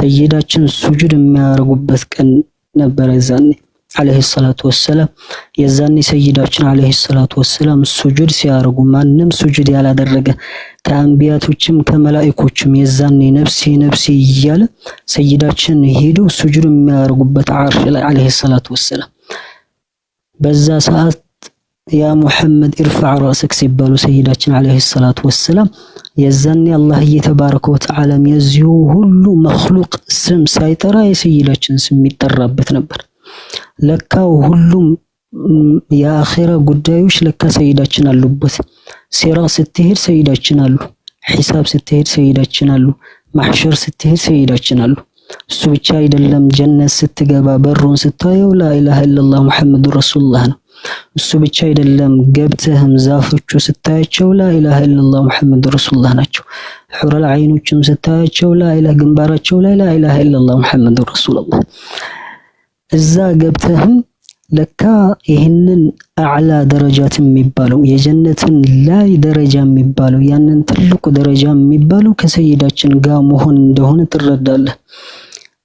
ሰይዳችን ስጁድ የሚያረጉበት ቀን ነበር የዛኔ አለይሂ ሰላቱ ወሰላም። የዛኔ ሰይዳችን አለይሂ ሰላቱ ወሰላም ስጁድ ሲያረጉ ማንም ስጁድ ያላደረገ ከአንቢያቶችም ከመላእክቶችም የዛኔ ነፍሲ እያለ ሰይዳችን ሄደው ስጁድ የሚያረጉበት ዓርሽ ላይ አለይሂ ሰላቱ ወሰላም በዛ ሰዓት ያ ሙሐመድ ኢርፋዕ ራስክ ሲባሉ ሰይዳችን አለይሂ ሰላቱ ወሰላም የዛኔ አላህ ተባረከ ወተዓላ የዚሁ ሁሉ መኽሉቅ ስም ሳይጠራ የሰይዳችን ስም የሚጠራበት ነበር። ለካ ሁሉም የአኺራ ጉዳዮች ለካ ሰይዳችን አሉበት። ሲራጥ ስትሄድ ሰይዳችን አሉ፣ ሒሳብ ስትሄድ ሰይዳችን አሉ፣ ማህሸር ስትሄድ ሰይዳችን አሉ። እሱ ብቻ አይደለም ጀነት ስትገባ በሩን ስታየው ላኢላሃ ኢላላህ ሙሐመዱር ረሱሉላህ ነው። እሱ ብቻ አይደለም ገብተህም ዛፎቹ ስታያቸው ላኢላሃ ኢላላህ ሙሐመዱር ረሱሉላህ ናቸው። ሑረል ዐይኖችም ስታያቸው ላኢላሃ ግንባራቸው ላይ ላኢላሃ ኢላላህ ሙሐመዱር ረሱሉላህ። እዛ ገብተህም ለካ ይህንን አዕላ ደረጃት የሚባለው የጀነትን ላይ ደረጃ የሚባለው ያንን ትልቁ ደረጃ የሚባለው ከሰይዳችን ጋር መሆን እንደሆነ ትረዳለህ።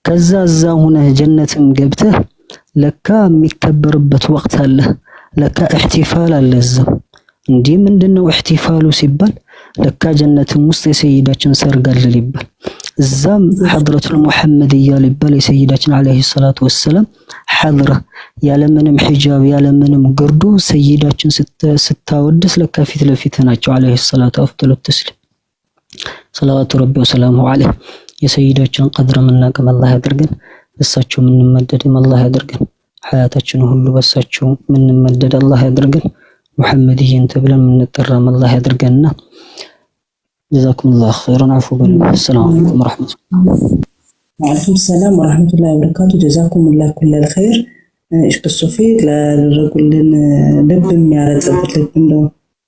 ከዛ እዛ ሆነህ ጀነትም ገብተህ ለካ የሚከበርበት ወቅት አለ። ለካ ኢህቲፋል አለ እዛ። እንዴ ምንድነው ኢህቲፋሉ ሲባል ለካ ጀነትም ውስጥ የሰይዳችን ሰርግ አለ ሊባል እዛም ሐድረቱል ሙሐመድያ ሊባል የሰይዳችን አለይሂ ሰላቱ ወሰላም ሐድራ ያለምንም ሒጃብ ያለምንም ግርዱ ሰይዳችን ስታወድስ ለካ ፊት ለፊት ናቸው አለይሂ ሰላቱ አፍደሉ ተስሊም ሰላዋቱ ረቢ ወሰላሙ ዐለይሂ። የሰይዳችን ቀድር ምናቀም አላህ ያድርገን። በሳቸው ምንመደድም አላህ ያድርገን። ሐያታችን ሁሉ በሳቸው ምንመደድ አላህ ያድርገን። ሙሐመድይን ተብለን ምንጠራም አላህ ያድርገንና جزاكم الله خيرا عفو بالله السلام عليكم ورحمة الله. وعليكم السلام ورحمة الله وبركاته. جزاكم الله كل الخير. إيش بالصوفيك للرجل لب ميارد لب إنه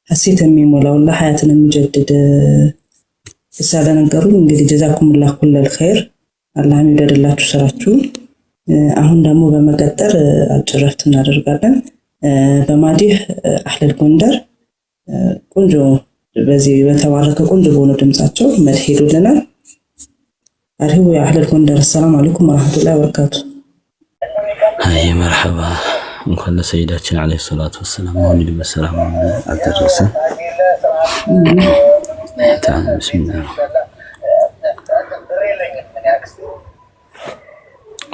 حسيت أمي ولا والله حياتنا مجدد السادة نقرون إنجلي جزاكم الله كل الخير. الله يدير الله تسرعتوا. أهون دمو بمقدر أجرفتنا رجالا بماديه أحلى الكندر كنجو በዚህ በተባረከ ቆንጆ በሆነ ድምጻቸው መልሄዱልናል። አርሂቡ ያ አህለል ጎንደር። ሰላም አለይኩም ወራህመቱላሂ ወበረካቱ። አይ መርሐባ እንኳን ለሰይዳችን አለይሂ ሰላቱ ወሰላም መውሊድ በሰላም አደረሰ። ቢስሚላህ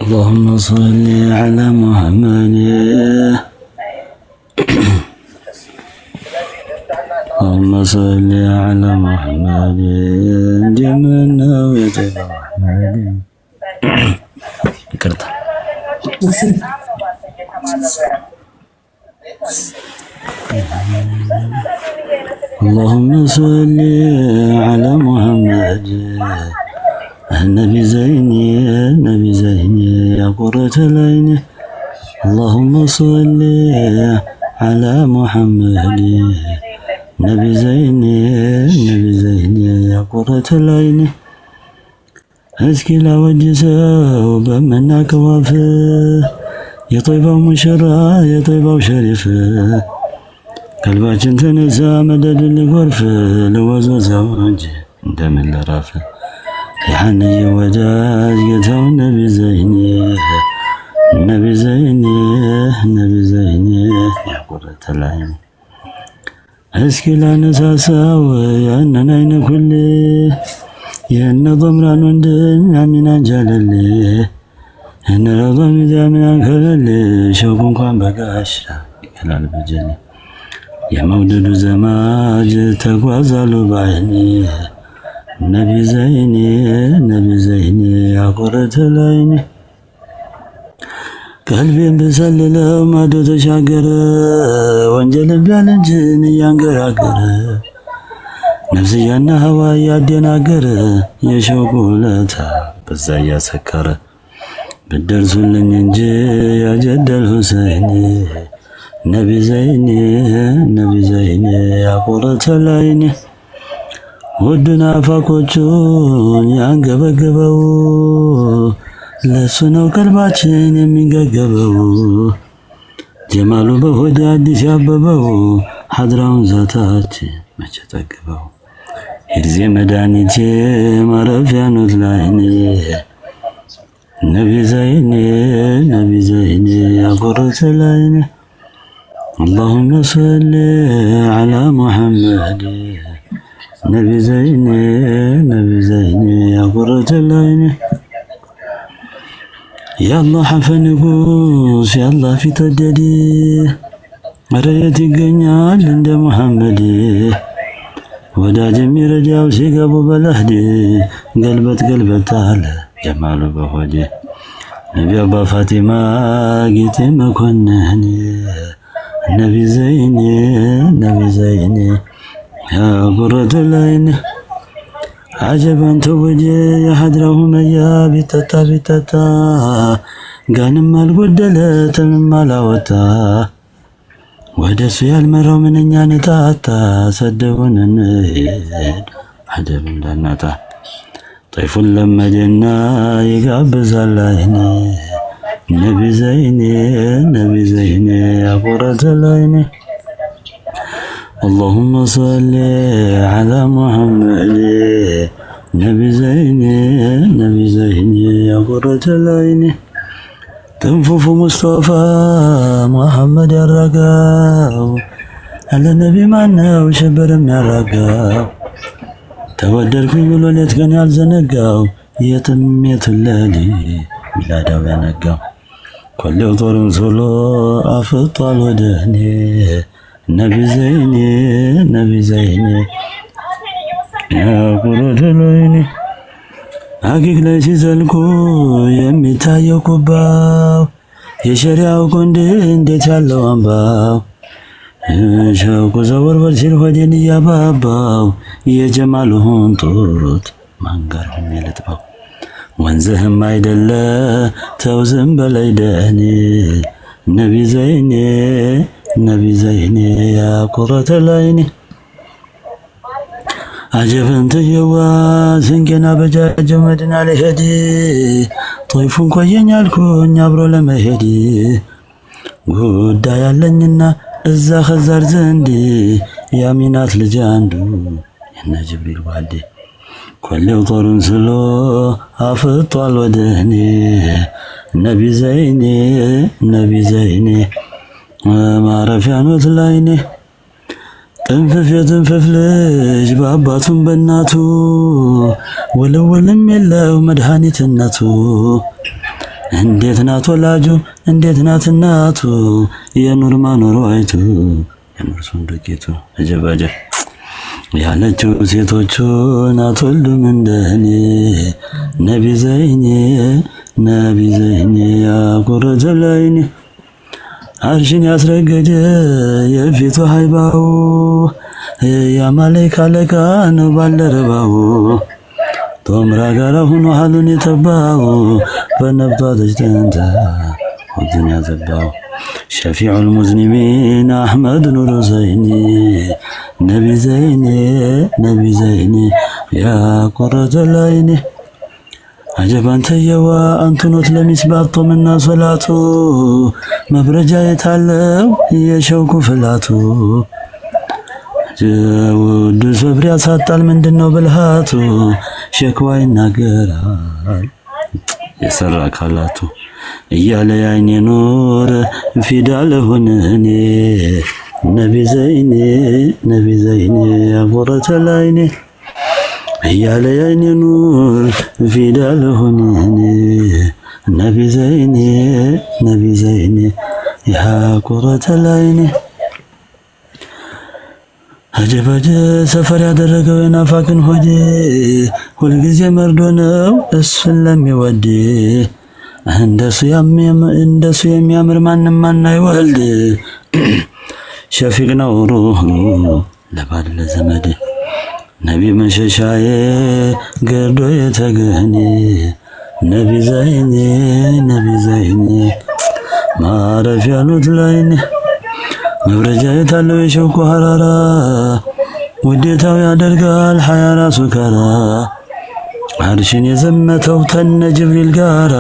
اللهم صل على محمد اللهم صل على محمد جمعنا ويتبع محمد كرتا اللهم صل على محمد النبي زيني النبي زيني يا قرة العين اللهم صل على محمد نبي زيني يا قرة العين أزكي لا وجسه وبمناك وافه يا طيبة ومشرة يا طيبة وشريفة قلباችን ተነሳ መደድ ልጎርፍ ለወዞ ዘወጅ እንደምን ለራፈ ያንየ ወዳጅ ጌታው ነቢ ዘይኔ ነቢ ዘይኔ ነቢ ዘይኔ ያ ቁረተ العين እስኪ ላነሳሳው ያንን አይነ ኩል የነ ضمران ወንድም አሚና ጃለል እነ ረضም ጃሚና ከለል ሸውቁ እንኳን በጋሻ ይከላል በጀኔ የመውደዱ ዘማጅ ተጓዛሉ ባይኔ نبي زيني نبي زيني يا قرة العين قلبي بسلله ما دو تشاقر وانجل بيالنجن يانقراقر نفسي جانا هواي يديناقر يشوقو لتا بزا يسكر بالدرس لننجي يا جد الحسيني نبي زيني نبي زيني يا قرة العين ودنا فاقوچون ያንገበገበው ለሱ ነው ቀልባችን የሚገገበው ጀማሉ በሆድ አዲስ ያበበው ሐድራውን ዛታች መቼ ጠገበው የጊዜ መድኃኒቴ ማረፊያ ኖት ላይኔ ነቢ ዘይኔ ያቆረተ ላይኔ اللهم صل على محمد نبي زيني يا قرة العين يا الله حفن قوس يا الله في تددي ريت الجنيال عند محمد ودا جميل رجاو سيقابو بلهدي قلبت على جمال بهودي نبي أبا فاطمة قيت مكنني نبي زيني يا قرة العين عجبا توجي يا حدره ميا بتتا قانم القدلة من ملاوتا ودسو يالمرو من نيانتاتا سدون النهيد عجب لناتا طيف لما جنا يقبز العين نبي زيني يا قرة العين اللهم صل على محمد نبي زيني يا قرة العين تنفف مصطفى محمد الرقاو على النبي معنا وشبرم الرقاو تودر في ولولت كان يالزنقاو يتميت الليلي بلادو ينقاو كل طور صلو أفطال ودهني نبي زيني يا قرة العين حقيق ليش زلكو يميتايو كوباو يشريعو كوندي انديت يالو انباو شوكو زور برسيل ودين يا باباو يجمالهم طوت منقرهم يلتباو وانزهم عيدلا توزن بلايداني نبي زيني يا قرة العين عجبا تجوا سنكنا بجاجو مدنا لهدي طيفون كوين يالكون يابرو لما هدي قودا يالننا الزا خزار زندي يامينات لجاندو ينا جبريل والدي كل طورن سلو أفطال ودهني نبي زيني ማረፊያ ኖት ላይኔ ጥንፍፍ ልጅ በአባቱም በእናቱ ውልውልም የለው መድኃኒትነቱ እንዴት ናት ወላጁ እንዴት ናት እናቱ የኑር ማኖሩ አይቱ የኑር ሱንዱቂቱ አጀባጀ ያለችው ሴቶቹ ናት ወልዱም እንደኔ ነቢ ዘይኔ ያ ቁረተ ላይኔ አርሽን ያስረገደ የፊቱ ሃይባው ያማለክ አለቃ ነው ባልደረባው ቶምራ ጋራ ሆኖ ሐሉን የተባው በነብቷ ተጅተንታ ወድን ያዘባው شفيع المذنبين أحمد نور زيني نبي زيني يا قرة العين عجبا تيوا أنتنوت لمسباط منا صلاتو مبرجا يتعلم يشوك فلاتو ود سفريا ساتال من دنو بالهاتو شكواي ناقرال يسرى كالاتو يالي عيني نور في دالهنني نبي زيني يا قرة العين يالي عيني نور في دالهنني نبي زيني يا قرة العين አጀባጀ ሰፈር ያደረገው የናፋቅን ሆዴ ሁልጊዜ መርዶ ነው እሱን ለሚወድ እንደሱ የሚያምር ማንም አይወልድ ሸፊቅ ነው ሩህ ለባል ለዘመድ ነቢ መሸሻዬ ገርዶ የተገኘ ነቢ ዘይኔ ማረፍ ያሉት ላይኔ መብረጃ የታለው የሸውኩ ሐራራ ውዴታው ያደርጋል ሐያ ራሱ ከራ አርሽን የዘመተው ተነ ጅብሪል ጋራ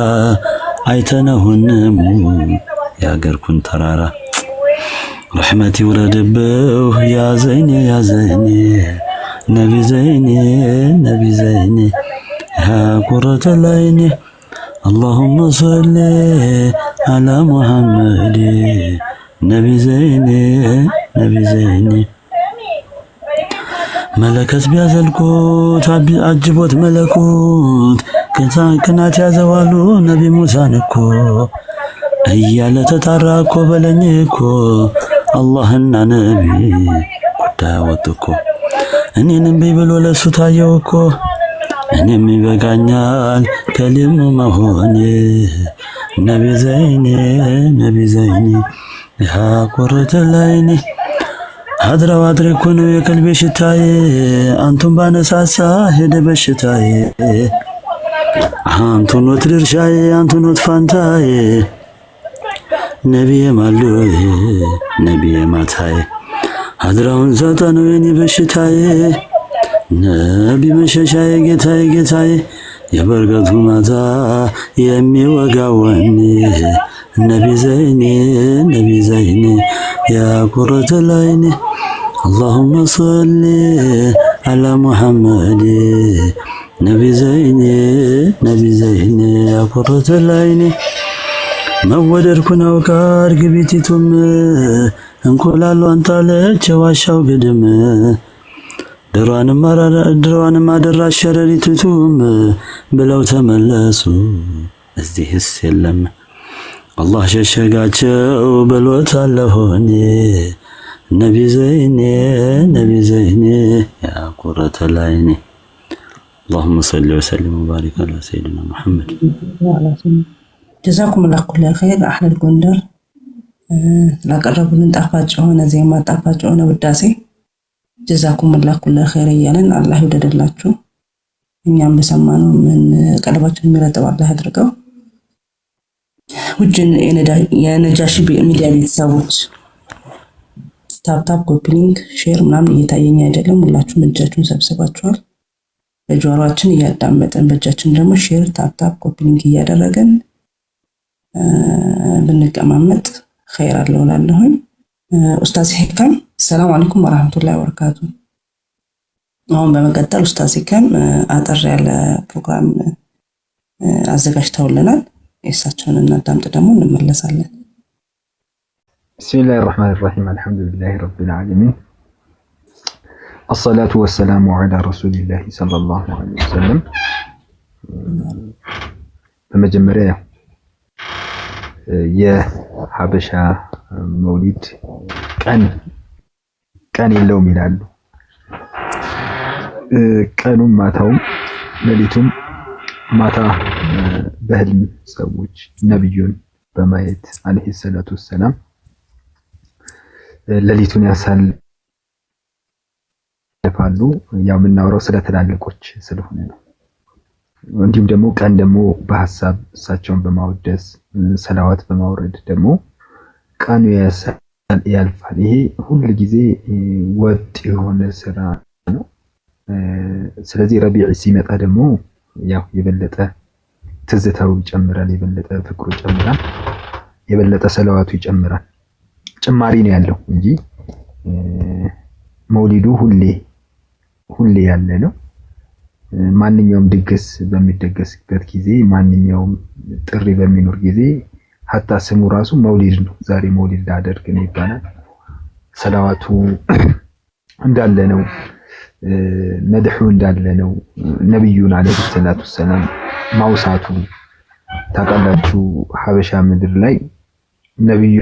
አይተነሁንም ያገርኩን ተራራ ረሕመት ይውረድብው ያ ዘይኔ ነቢ ዘይኔ ያ ቁረተ ላይኔ اللهم صل على محمد نبي زيني መለከት ቢያዘልቁት አጅቦት መለኩት ከናት ያዘዋሉ ነቢ ሙሳን እኮ እያለ ተጣራ እኮ በለኝ እኮ አላህና ነቢ ጉዳይ አወጡ እኮ እኔንም ቢብሎ ለሱ ታየው እኮ እኔም ይበቃኛል ከሊሙ መሆን ነቢ ዘይኒ ያ ቁረተ ላይኒ ሀድራው አድሬኮ ነው የቀልቤ ሽታዬ አንቱን ባነሳሳ ሄደ በሽታዬ አንቱን ወት ድርሻዬ አንቱን ወት ፋንታዬ ነቢዬ ማሉዬ ነቢዬ ማታዬ ሀድራውን ዛጣ ነው የኔ በሽታዬ ነቢ መሸሻዬ ጌታዬ የበርገቱ ማታ የሚወጋወን ነቢ ዘይኒ ያ ቁረተ ላይኒ اللهم صل على محمد نبي زيني يا قرة العين መወደድኩን አውቃ እርግቢቲቱም እንቁላሉ አንጣለች ዋሻው ግድም ድሯንም አደራሽ ሸረሪቱም ብለው ተመለሱ እዚህስ የለም አላህ ሸሸጋቸው ብሎታለሆኔ ነቢ ዘይኒ ያ ቁረተ ላይኒ اللهم صل وسلم وبارك على سيدنا محمد جزاكم الله كل خير أحلى الجندر ላቀረቡልን ጣፋጭ የሆነ ዜማ ጣፋጭ የሆነ ውዳሴ جزاكم الله كل خير እያለን አላህ ይወደደላችሁ እኛም በሰማነው ምን ቀልባችን የሚረጥብ አላህ ያድርገው ውጅን የነጃሺ ሚዲያ ቤተሰቦች ታፕታፕ ኮፒ ሊንክ ሼር ምናምን እየታየኝ አይደለም ሁላችሁም እጃችሁን ሰብስባችኋል በጆሮአችን እያዳመጠን በእጃችን ደግሞ ሼር ታፕታፕ ኮፒ ሊንክ እያደረገን ብንቀማመጥ خير አለው ላለሁኝ ኡስታዝ ሂካም ሰላም አለይኩም ወራህመቱላሂ ወበረካቱ አሁን በመቀጠል ኡስታዝ ሂካም አጠር ያለ ፕሮግራም አዘጋጅተውልናል እሳቸውን እናዳምጥ ደግሞ እንመለሳለን بسم الله الرحمن الرحيم الحمد لله رب العالمين الصلاة والسلام على رسول الله صلى الله عليه وسلم በመጀመሪያ የሀበሻ መውሊድ ቀን የለውም ይላሉ ቀኑም ማታውም ሌሊቱም ማታ በህልም ሰዎች ነብዩን በማየት አለይሂ ሰላቱ ወሰላም ሌሊቱን ያሳልፋሉ ያው የምናወራው ስለ ትላልቆች ስለሆነ ነው እንዲሁም ደግሞ ቀን ደግሞ በሐሳብ እሳቸውን በማወደስ ሰላዋት በማውረድ ደግሞ ቀኑ ያልፋል ይሄ ሁሉ ጊዜ ወጥ የሆነ ስራ ነው ስለዚህ ረቢዕ ሲመጣ ደግሞ ያው የበለጠ ትዝታው ይጨምራል የበለጠ ፍቅሩ ይጨምራል የበለጠ ሰላዋቱ ይጨምራል ጭማሪ ነው ያለው እንጂ መውሊዱ ሁሌ ያለ ነው ማንኛውም ድግስ በሚደገስበት ጊዜ ማንኛውም ጥሪ በሚኖር ጊዜ ሐታ ስሙ ራሱ መውሊድ ነው ዛሬ መውሊድ ላደርግ ነው ይባላል ሰላዋቱ እንዳለ ነው መድሑ እንዳለ ነው ነብዩን አለይሂ ሰላቱ ሰላም ማውሳቱ ታቃላችሁ ሀበሻ ምድር ላይ ነብዩ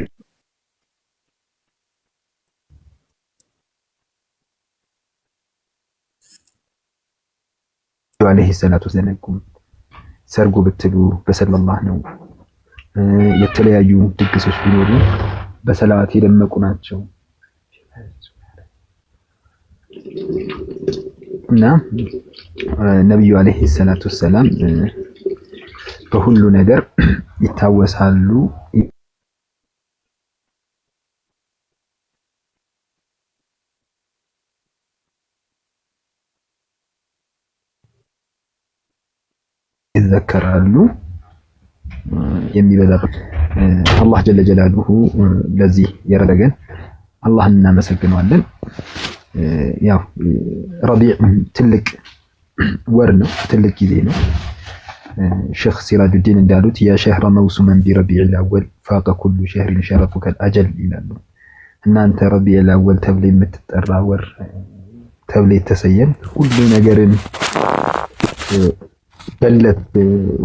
አለይሂ ሰላቱ ዘነጉም። ሰርጉ ብትሉ በሰለላህ ነው። የተለያዩ ድግሶች ቢኖሩ በሰላዋት የደመቁ ናቸው እና ነብዩ አለይሂ ሰላቱ ሰላም በሁሉ ነገር ይታወሳሉ። ይዘከራሉ የሚበዛበት አላህ ጀለ ጀላሉሁ ለዚህ የረደገን አላህን እናመሰግነዋለን። ያው ረቢዕ ትልቅ ወር ነው፣ ትልቅ ጊዜ ነው። ሼኽ ሲራጁዲን እንዳሉት ያ ሸህረ መውሱመን ቢረቢዕል አወል ፋቀ ኩሉ ሸህሪን ሸረፉከል አጀል ይላሉ። እናንተ ረቢዕል አወል ተብለ የምትጠራ ወር ተብለ የተሰየም ሁሉ ነገርን በለት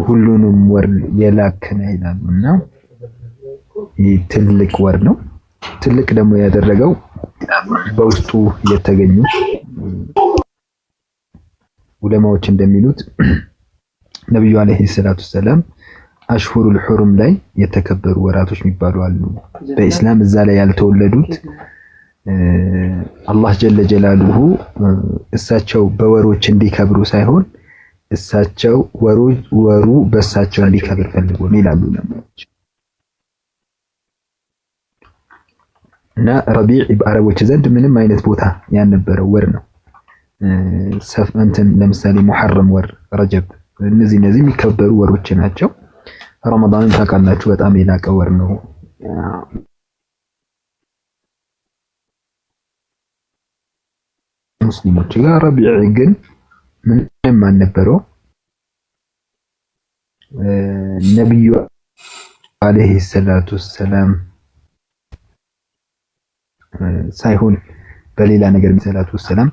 ሁሉንም ወር የላከነ ይላሉና ይህ ትልቅ ወር ነው። ትልቅ ደግሞ ያደረገው በውስጡ የተገኙ ዑለማዎች እንደሚሉት ነብዩ አለይሂ ሰላቱ ሰላም አሽሁሩል ሑሩም ላይ የተከበሩ ወራቶች የሚባሉ አሉ። በእስላም እዛ ላይ ያልተወለዱት አላህ ጀለ ጀላሉሁ እሳቸው በወሮች እንዲከብሩ ሳይሆን እሳቸው ወሩ በእሳቸው እንዲከብር ፈልጎ ነው ይላሉ ዑለማዎች። እና ረቢዕ በአረቦች ዘንድ ምንም አይነት ቦታ ያልነበረው ወር ነው። ለምሳሌ ሙሐረም ወር፣ ረጀብ እነዚህ የሚከበሩ ወሮች ናቸው። ረመዳንን ታውቃላችሁ በጣም የላቀ ወር ነው። ሙስሊሞች ጋር ረቢዕ ግን ምንም አልነበረው። ነብዩ አለይሂ ሰላቱ ሰላም ሳይሆን በሌላ ነገር ሰላቱ ሰላም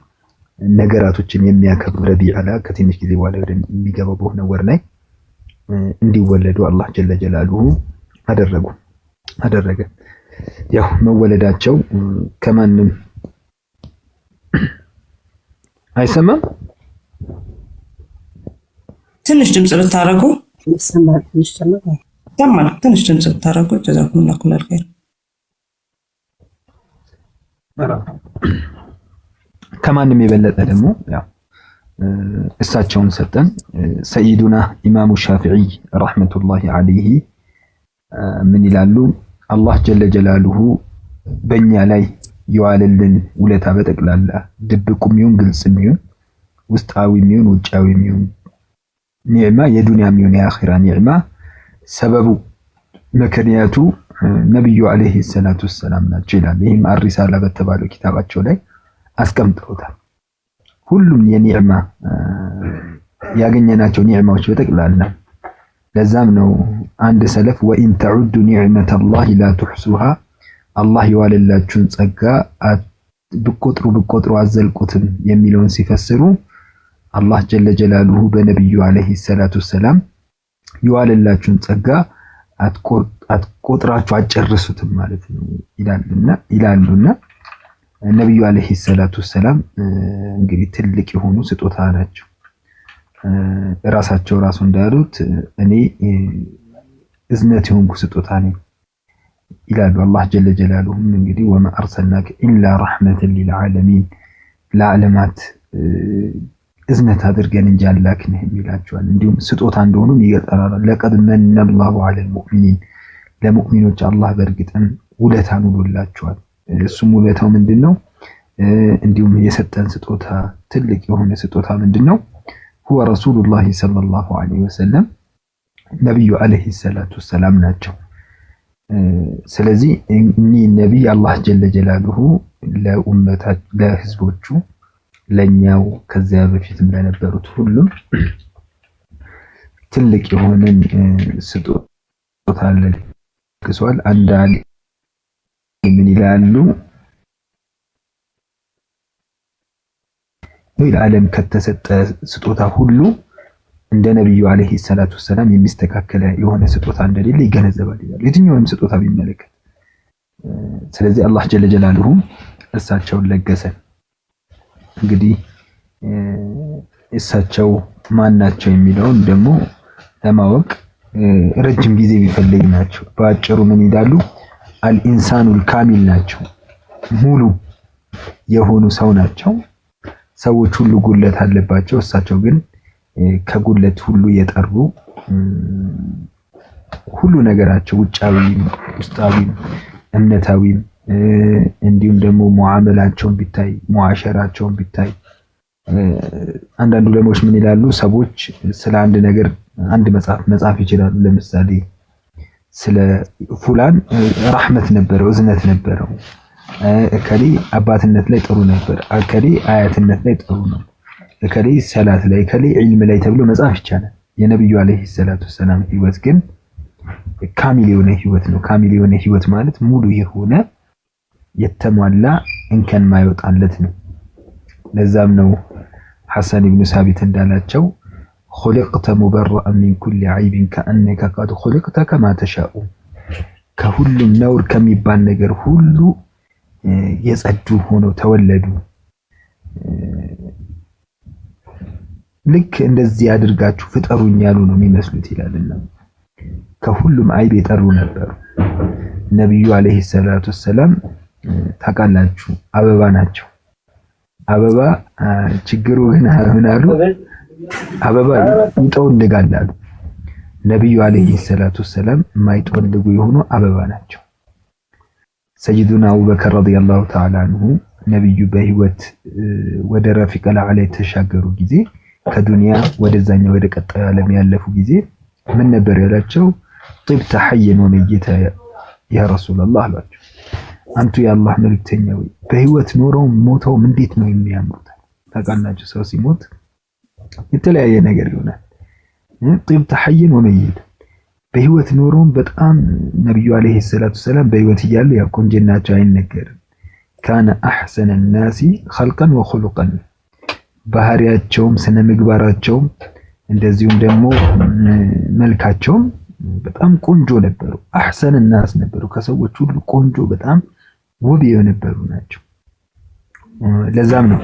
ነገራቶችን የሚያከብሩ ረቢዕ አላ ከትንሽ ጊዜ በኋላ የሚገባው በሆነ ወር ላይ እንዲወለዱ አላህ ጀለ ጀላሉሁ አደረገ። ያው መወለዳቸው ከማንም አይሰማም። ትንሽ ድምጽ ብታረጉ ትንሽ ድምጽ ብታረጉ ጀዛኩሙላሁ ኸይር። ከማንም የበለጠ ደግሞ ያው እሳቸውን ሰጠን። ሰይዱና ኢማሙ ሻፊዒ ረሕመቱላሂ ዐለይሂ ምን ይላሉ? አላህ ጀለ ጀላሉሁ በእኛ ላይ የዋለልን ውለታ በጠቅላላ ድብቁም ይሁን ግልጽም ይሁን ውስጣዊም ይሁን ውጫዊም ይሁን ኒዕማ የዱንያም ይሁን የአኺራ ኒዕማ ሰበቡ ምክንያቱ ነብዩ አለይሂ ሰላቱ ሰላም ናቸው ይላል። ይህም አሪሳላ በተባለው ኪታባቸው ላይ አስቀምጠውታል። ሁሉም የኒዕማ ያገኘናቸው ኒዕማዎች በጠቅላላ ለዛም ነው አንድ ሰለፍ ወኢን ተዑዱ ኒዕመተላሂ ላ ትሕሱሃ አላህ የዋለላችሁን ጸጋ ብቆጥሩ አዘልቁትም የሚለውን ሲፈስሩ አላህ ጀለ ጀላሉሁ በነብዩ አለይሂ ሰላቱ ሰላም የዋለላችሁን ጸጋ አትቆጥራችሁ አጨርሱትም ማለት ነው ይላሉና ነብዩ አለይሂ ሰላቱ ሰላም እንግዲህ ትልቅ የሆኑ ስጦታ ናቸው። ራሳቸው እንዳሉት እኔ እዝነት የሆንኩ ስጦታ ነኝ ይላሉ አላህ ጀለ ጀላሉሁ። እንግዲህ ወማ አርሰልናከ ኢላ ረሕመተን ሊልዓለሚን ለዓለማት እዝነት አድርገን እንጂ አላክንህ ይላቸዋል። እንዲሁም ስጦታ እንደሆኑም ይገልጻል። ለቀድ መነላሁ ዐለል ሙእሚኒን ለሙእሚኖች አላህ በእርግጥም ውለታን ውሎላቸዋል። እሱም ውለታው ምንድነው? እንዲሁም የሰጠን ስጦታ ትልቅ የሆነ ስጦታ ምንድነው? ሁወ ረሱሉላሂ ሰለላሁ ዐለይሂ ወሰለም ነብዩ አለይሂ ሰላቱ ሰላም ናቸው። ስለዚህ እኒህ ነቢይ አላህ ጀለ ጀላሉሁ ለህዝቦቹ ለኛው ከዚያ በፊትም ለነበሩት ሁሉም ትልቅ የሆነን ስጦታ ለግሷል። አንዳንድ ምን ይላሉ? ለዓለም ከተሰጠ ስጦታ ሁሉ እንደ ነብዩ አለይሂ ሰላቱ ሰላም የሚስተካከለ የሆነ ስጦታ እንደሌለ ይገነዘባል ይላሉ፣ የትኛውንም ስጦታ ቢመለከት። ስለዚህ አላህ ጀለ ጀላሉሁ እሳቸውን ለገሰን። እንግዲህ እሳቸው ማን ናቸው የሚለውን ደግሞ ለማወቅ ረጅም ጊዜ የሚፈልግ ናቸው። በአጭሩ ምን ይላሉ? አልኢንሳኑል ካሚል ናቸው፣ ሙሉ የሆኑ ሰው ናቸው። ሰዎች ሁሉ ጉለት አለባቸው፣ እሳቸው ግን ከጉለት ሁሉ የጠሩ ሁሉ ነገራቸው ውጫዊ፣ ውስጣዊ፣ እምነታዊም እንዲሁም ደግሞ ሙዓመላቸውን ቢታይ ሙዓሸራቸውን ቢታይ አንዳንድ ዑለሞች ምን ይላሉ? ሰዎች ስለ አንድ ነገር አንድ መጽሐፍ ይችላሉ። ለምሳሌ ስለ ፉላን ረህመት ነበረው፣ እዝነት ነበረው፣ እከሌ አባትነት ላይ ጥሩ ነበር፣ እከሌ አያትነት ላይ ጥሩ ነው፣ እከሌ ሰላት ላይ፣ እከሌ ዒልም ላይ ተብሎ መጽሐፍ ይቻላል። የነብዩ አለይሂ ሰላቱ ሰላም ህይወት ግን ካሚል የሆነ ህይወት ነው። ካሚል የሆነ ህይወት ማለት ሙሉ የሆነ የተሟላ እንከን ማይወጣለት ነው። ለዛም ነው ሐሰን ኢብኑ ሳቢት እንዳላቸው خلقت مبرأ من كل عيب كأنك قد خلقت كما تشاء ከሁሉም ነውር ከሚባል ነገር ሁሉ የጸዱ ሆኖ ተወለዱ፣ ልክ እንደዚህ አድርጋችሁ ፍጠሩኝ ያሉ ነው የሚመስሉት ይላልና ከሁሉም አይብ የጠሩ ነበሩ። ነብዩ አለይሂ ሰላቱ ሰላም ታውቃላችሁ አበባ ናቸው። አበባ ችግሩ ግን ምን አሉ? አበባ ይጠወልጋል አሉ። ነብዩ አለይሂ ሰላቱ ሰላም የማይጠወልጉ የሆኑ አበባ ናቸው። ሰይዱና አቡበከር ረዲየላሁ ተዓላ አንሁ ነብዩ በህይወት ወደ ረፊቀል አዕላ የተሻገሩ ጊዜ ከዱንያ ወደዛኛው ወደ ቀጣዩ ዓለም ያለፉ ጊዜ ምን ነበር ያላቸው? ጢብተ ሐየን ወመይተ ያ ረሱላህ አሏቸው። አንቱ የአላህ መልእክተኛ ወይ በህይወት ኖረው ሞተው እንዴት ነው የሚያምሩት? ታውቃላችሁ ሰው ሲሞት የተለያየ ነገር ይሆናል። ጢብተ ሐየን ወመይተ በህይወት ኖረው በጣም ነብዩ አለይሂ ሰላቱ ሰላም በህይወት እያሉ ያው ቁንጅናቸው አይነገርም። ካነ አህሰነ الناس خلقا وخلقا ባህሪያቸውም ስነ ምግባራቸውም እንደዚሁም ደግሞ መልካቸውም በጣም ቆንጆ ነበሩ። አህሰን الناس ነበሩ፣ ከሰዎች ሁሉ ቆንጆ በጣም ውብ የነበሩ ናቸው። ለዛም ነው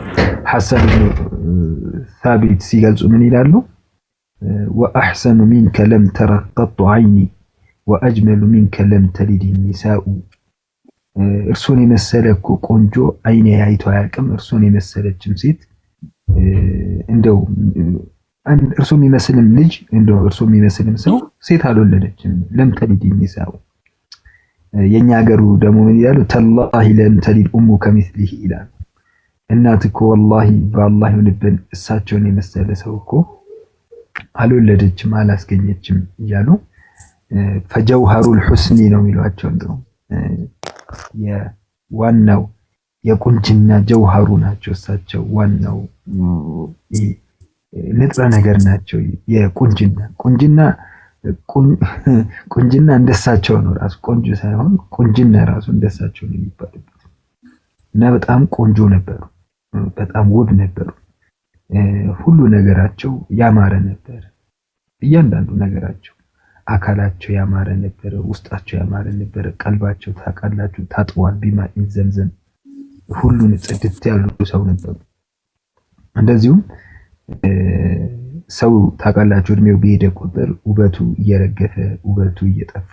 ሐሰን ኢብኑ ሳቢት ሲገልጹ ምን ይላሉ? ወአህሰኑ ሚንከ ለም ተረ ቀጡ ዐይኒ ወአጅመሉ ሚንከ ለም ተሊድ ኒሳኡ። እርሱን የመሰለ እኮ ቆንጆ አይኔ አይቶ አያውቅም፣ እርሱን የመሰለችም ሴት እንደው እርሱ የሚመስልም ልጅ እንደው እርሱ የሚመስልም ሰው ሴት አልወለደችም። ለም ተሊድ ኒሳኡ። የኛ ሀገሩ ደግሞ ምን ይላሉ? ተላሂ ለም ተሊድ ኡሙ ከሚስሊሂ ይላሉ። እናት እኮ ወላሂ በአላህ ይሁንብን እሳቸውን የመሰለ ሰው እኮ አልወለደችም አላስገኘችም እያሉ ፈጀውሃሩል ሁስኒ ነው የሚሏቸው። እንደው የዋናው የቁንጅና ጀውሃሩ ናቸው እሳቸው፣ ዋናው ንጥረ ነገር ናቸው። ቁንጅና እንደሳቸው ነው ራሱ ቆንጆ ሳይሆን ቁንጅና ራሱ እንደሳቸው ነው የሚባልበት እና በጣም ቆንጆ ነበሩ፣ በጣም ውብ ነበሩ። ሁሉ ነገራቸው ያማረ ነበር። እያንዳንዱ ነገራቸው አካላቸው ያማረ ነበር፣ ውስጣቸው ያማረ ነበር። ቀልባቸው ታውቃላችሁ ታጥቧል ቢማኢን ዘምዘም። ሁሉን ጽድት ያሉ ሰው ነበሩ። እንደዚሁም ሰው ታውቃላችሁ እድሜው በሄደ ቁጥር ውበቱ እየረገፈ ውበቱ እየጠፋ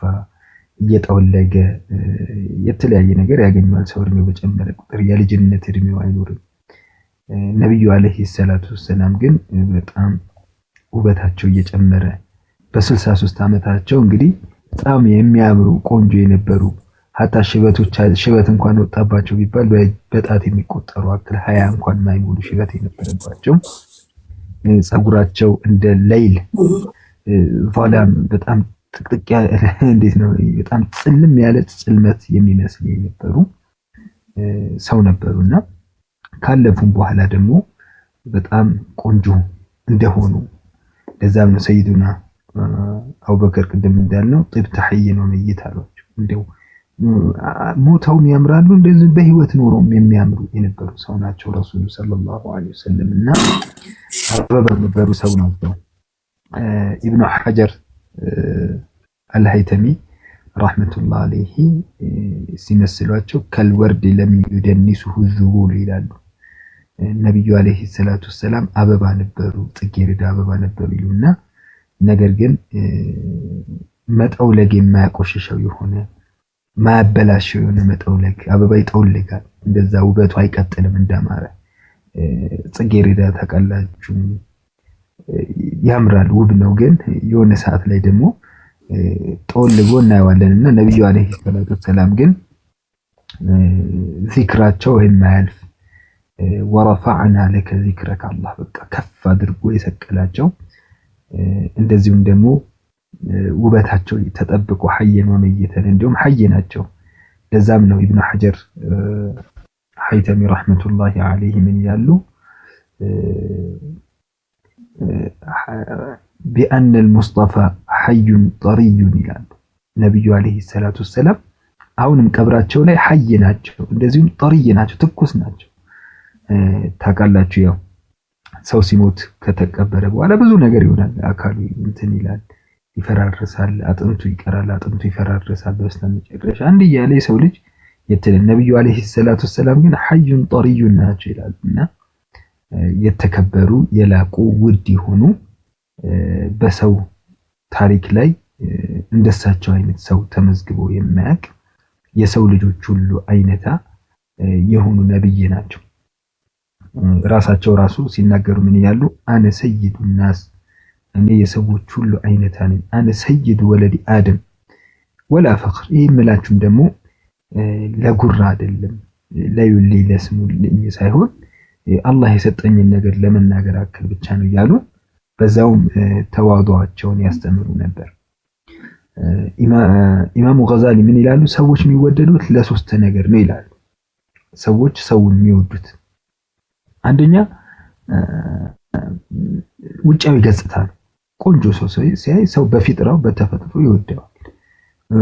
እየጠወለገ የተለያየ ነገር ያገኛል። ሰው እድሜው በጨመረ ቁጥር የልጅነት እድሜው አይኖርም። ነብዩ አለይሂ ሰላቱ ሰላም ግን በጣም ውበታቸው እየጨመረ በ63 ዓመታቸው እንግዲህ በጣም የሚያምሩ ቆንጆ የነበሩ ሀታ ሽበት እንኳን ወጣባቸው ቢባል በጣት የሚቆጠሩ አክል 20 እንኳን ማይሞሉ ሽበት የነበረባቸው፣ ጸጉራቸው እንደ ሌይል ቫላም በጣም ጥቅጥቅ ያለ እንዴት ነው በጣም ጽልም ያለ ጽልመት የሚመስል የነበሩ ሰው ነበሩና ካለፉም በኋላ ደግሞ በጣም ቆንጆ እንደሆኑ ለዛም ነው ሰይዱና አቡበከር ቅድም እንዳልነው ጢብተ ሐየን ወመይት አሏቸው። እንደው ሞተውም ያምራሉ፣ እንደዚህ በህይወት ኖረውም የሚያምሩ የነበሩ ሰው ናቸው ረሱሉ ሰለላሁ ዐለይሂ ወሰለም እና አበባ ነበሩ ሰው ናቸው። ኢብኑ ሐጀር አልሃይተሚ ረህመቱላህ ዐለይሂ ሲመስሏቸው ከልወርድ ለም ይደንሱሁ ዙሁል ይላሉ። ነብዩ አለይሂ ሰላቱ ሰላም አበባ ነበሩ፣ ጽጌረዳ አበባ ነበሩ ይሉና ነገር ግን መጠውለግ የማያቆሽሸው የሆነ ማያበላሸው የሆነ መጠውለግ አበባ ይጠውልጋል፣ እንደዛ ውበቱ አይቀጥልም እንዳማረ። ጽጌረዳ ታውቃላችሁ ያምራል፣ ውብ ነው። ግን የሆነ ሰዓት ላይ ደግሞ ጠውልጎ እናየዋለንና ነብዩ አለይሂ ሰላቱ ሰላም ግን ዚክራቸው የማያልፍ ወረፈዕና ለከ ዚክረከ አላህ በቃ ከፍ አድርጎ የሰቀላቸው እንደዚሁም ደግሞ ውበታቸው ተጠብቆ ሐየን ወመየተን እንዲሁም ሐይ ናቸው። ለዛም ነው ኢብኑ ሐጀር ሐይተሚ ረህመቱላሂ ዐለይሂ ምን ይላሉ ቢአነ አልሙስጠፋ ሐዩን ጠሪዩን ይላሉ። ነብዩ አለይሂ ሰላቱ ሰላም አሁንም ቀብራቸው ላይ ሐይ ናቸው፣ እንደዚሁም ጠሪይ ናቸው፣ ትኩስ ናቸው። ታውቃላችሁ ያው ሰው ሲሞት ከተቀበረ በኋላ ብዙ ነገር ይሆናል። አካሉ እንትን ይላል፣ ይፈራርሳል፣ አጥንቱ ይቀራል፣ አጥንቱ ይፈራርሳል። በስተመጨረሻ አንድ እያለ የሰው ልጅ የትል ነብዩ አለይሂ ሰላቱ ሰላም ግን ሐዩን ጠሪዩን ናቸው ይላሉና የተከበሩ የላቁ ውድ የሆኑ በሰው ታሪክ ላይ እንደሳቸው አይነት ሰው ተመዝግቦ የማያውቅ የሰው ልጆች ሁሉ አይነታ የሆኑ ነብይ ናቸው። ራሳቸው ራሱ ሲናገሩ ምን ይላሉ? አነ ሰይዱ ናስ፣ እኔ የሰዎች ሁሉ አይነታ ነኝ። አነ ሰይዱ ወለዲ አደም ወላ ፈኽር። ይህ ምላችሁም ደግሞ ለጉራ አይደለም ለዩልይ ለስሙልኝ ሳይሆን አላህ የሰጠኝን ነገር ለመናገር አክል ብቻ ነው እያሉ በዛውም ተዋዱአቸውን ያስተምሩ ነበር። ኢማሙ ገዛሊ ምን ይላሉ? ሰዎች የሚወደዱት ለሶስት ነገር ነው ይላሉ። ሰዎች ሰውን የሚወዱት አንደኛ ውጫዊ ገጽታ ነው። ቆንጆ ሰው ሲያይ ሰው በፊጥራው በተፈጥሮ ይወደዋል።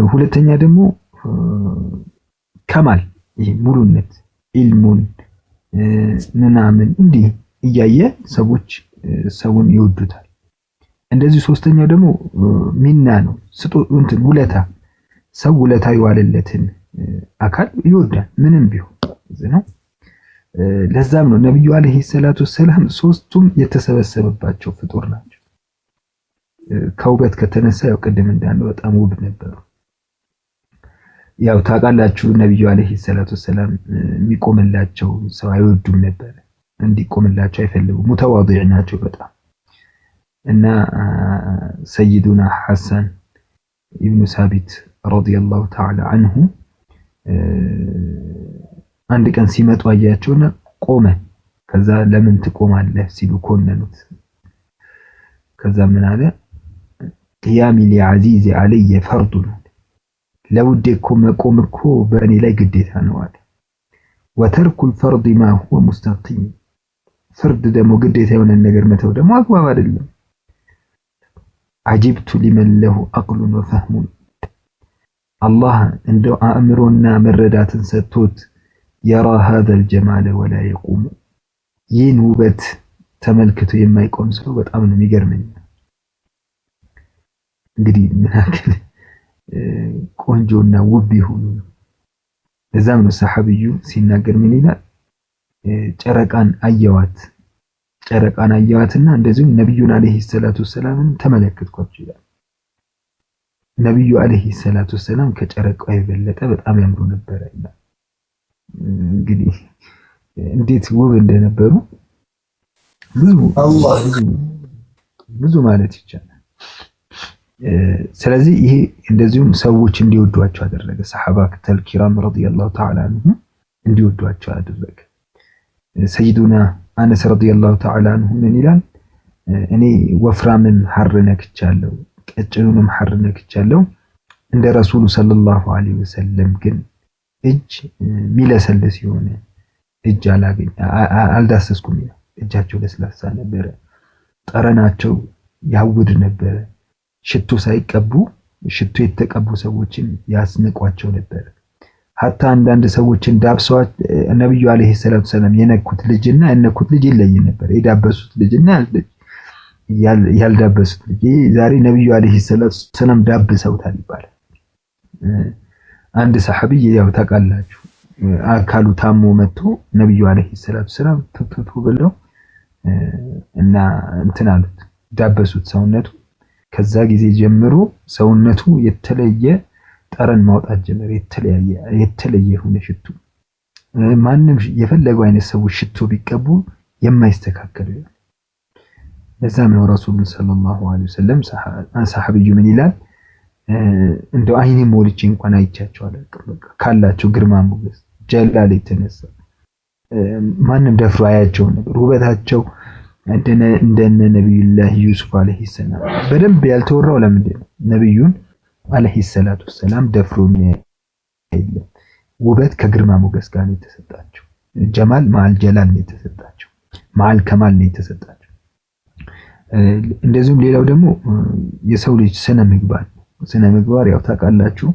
ሁለተኛ ደግሞ ከማል ይሄ ሙሉነት ኢልሙን ምናምን እንዲህ እያየ ሰዎች ሰውን ይወዱታል። እንደዚህ ሶስተኛው ደግሞ ሚና ነው እንትን ውለታ፣ ሰው ውለታ ይዋለለትን አካል ይወዳል ምንም ቢሆን ነው። ለዛም ነው ነብዩ አለይሂ ሰላቱ ሰላም ሶስቱም የተሰበሰበባቸው ፍጡር ናቸው። ከውበት ከተነሳ ያው ቅድም እንዳለው በጣም ውብ ነበሩ። ያው ታውቃላችሁ ነብዩ አለይሂ ሰላቱ ሰላም የሚቆምላቸው ሰው አይወዱም ነበር፣ እንዲቆምላቸው አይፈልጉም። ሙተዋዲዕ ናቸው በጣም እና ሰይዱና ሐሰን ኢብኑ ሳቢት ረዲየላሁ ተዓላ አንሁ አንድ ቀን ሲመጡ አያቸውና ቆመ። ከዛ ለምን ትቆማለህ ሲሉ ኮነኑት። ከዛ ምን አለ? ቂያሚ ሊዐዚዚ ዐለየ ፈርዱን፣ ለውዴ እኮ መቆም እኮ በእኔ ላይ ግዴታ ነው አለ። ወተርኩል ፈርድ ማ ሁወ ሙስተቂም፣ ፍርድ ደግሞ ግዴታ የሆነን ነገር መተው ደግሞ አግባብ አይደለም። አጂብቱ ሊመን ለሁ አቅሉን ወፈህሙን፣ አላህ እንደው አእምሮና መረዳትን ሰጥቶት የራ ሀዘል ጀማለ ወላ የቁሙ፣ ይህን ውበት ተመልክቶ የማይቆም ሰው በጣም ነው የሚገርመኝ። እንግዲህ ምን ያክል ቆንጆና ውብ ይሆኑ ነው። ለዛም ነው ሰሐቢዩ ሲናገር ምን ይላል? ጨረቃን አየዋትና እንደዚሁም ነብዩን አለይሂ ሰላቱ ሰላምን ተመለከትኳቸው ይላል። ነብዩ አለይሂ ሰላቱ ሰላም ከጨረቃው የበለጠ በጣም ያምሩ ነበር ይላል። እንግዲህ እንዴት ውብ እንደነበሩ ብዙ ማለት ይቻላል። ስለዚህ ይሄ እንደዚሁም ሰዎች እንዲወዷቸው አደረገ። ሰሐባተል ኪራም ረዲየላሁ ተዓላ አንሁ እንዲወዷቸው አደረገ። ሰይዱና አነስ ረዲየላሁ ተዓላ አንሁ ምን ይላል? እኔ ወፍራምን ሐር ነክቻለሁ፣ ቀጭኑንም ሐር ነክቻለሁ፣ እንደ ረሱሉ ሰለላሁ ዐለይሂ ወሰለም ግን እጅ ሚለሰልስ የሆነ እጅ አልዳሰስኩም ይላል። እጃቸው ለስላሳ ነበረ፣ ጠረናቸው ያውድ ነበረ። ሽቶ ሳይቀቡ ሽቶ የተቀቡ ሰዎችን ያስንቋቸው ነበር። ሀታ አንዳንድ ሰዎችን ዳብሰዋት ነብዩ አለይሂ ሰላቱ ሰላም የነኩት ልጅና የነኩት ልጅ ይለይ ነበር። የዳበሱት ልጅና ያልዳበሱት ልጅ ዛሬ ነብዩ አለይሂ ሰላቱ ሰላም ዳብሰውታል ይባላል። አንድ ሰሐቢ ያው ታውቃላችሁ አካሉ ታሞ መጥቶ ነብዩ አለይሂ ሰላቱ ሰላም ትትቱ ብለው እና እንትን አሉት ዳበሱት ሰውነቱ። ከዛ ጊዜ ጀምሮ ሰውነቱ የተለየ ጠረን ማውጣት ጀመረ። የተለየ ሆነ ሽቱ። ማንም የፈለገው አይነት ሰው ሽቶ ቢቀቡ የማይስተካከል ነው። ለዛም ነው ረሱል ሰለላሁ ዐለይሂ ወሰለም ሰሐቢዩ ምን ይላል? እንደው አይኔ ሞልቼ እንኳን አይቻቸዋለሁ ካላቸው ግርማ ሞገስ ጀላል የተነሳ ማንም ደፍሮ አያቸው ነበር። ውበታቸው እንደነ ነብዩላህ ዩሱፍ አለይሂ ሰላም በደንብ ያልተወራው ለምንድን ነው? ነብዩን አለይሂ ሰላቱ ሰላም ደፍሮ የለም። ውበት ከግርማ ሞገስ ጋር ነው የተሰጣቸው። ጀማል ማል ጀላል ነው የተሰጣቸው። ማል ከማል ነው የተሰጣቸው። እንደዚሁም ሌላው ደግሞ የሰው ልጅ ስነ ምግባር ያው ታውቃላችሁ፣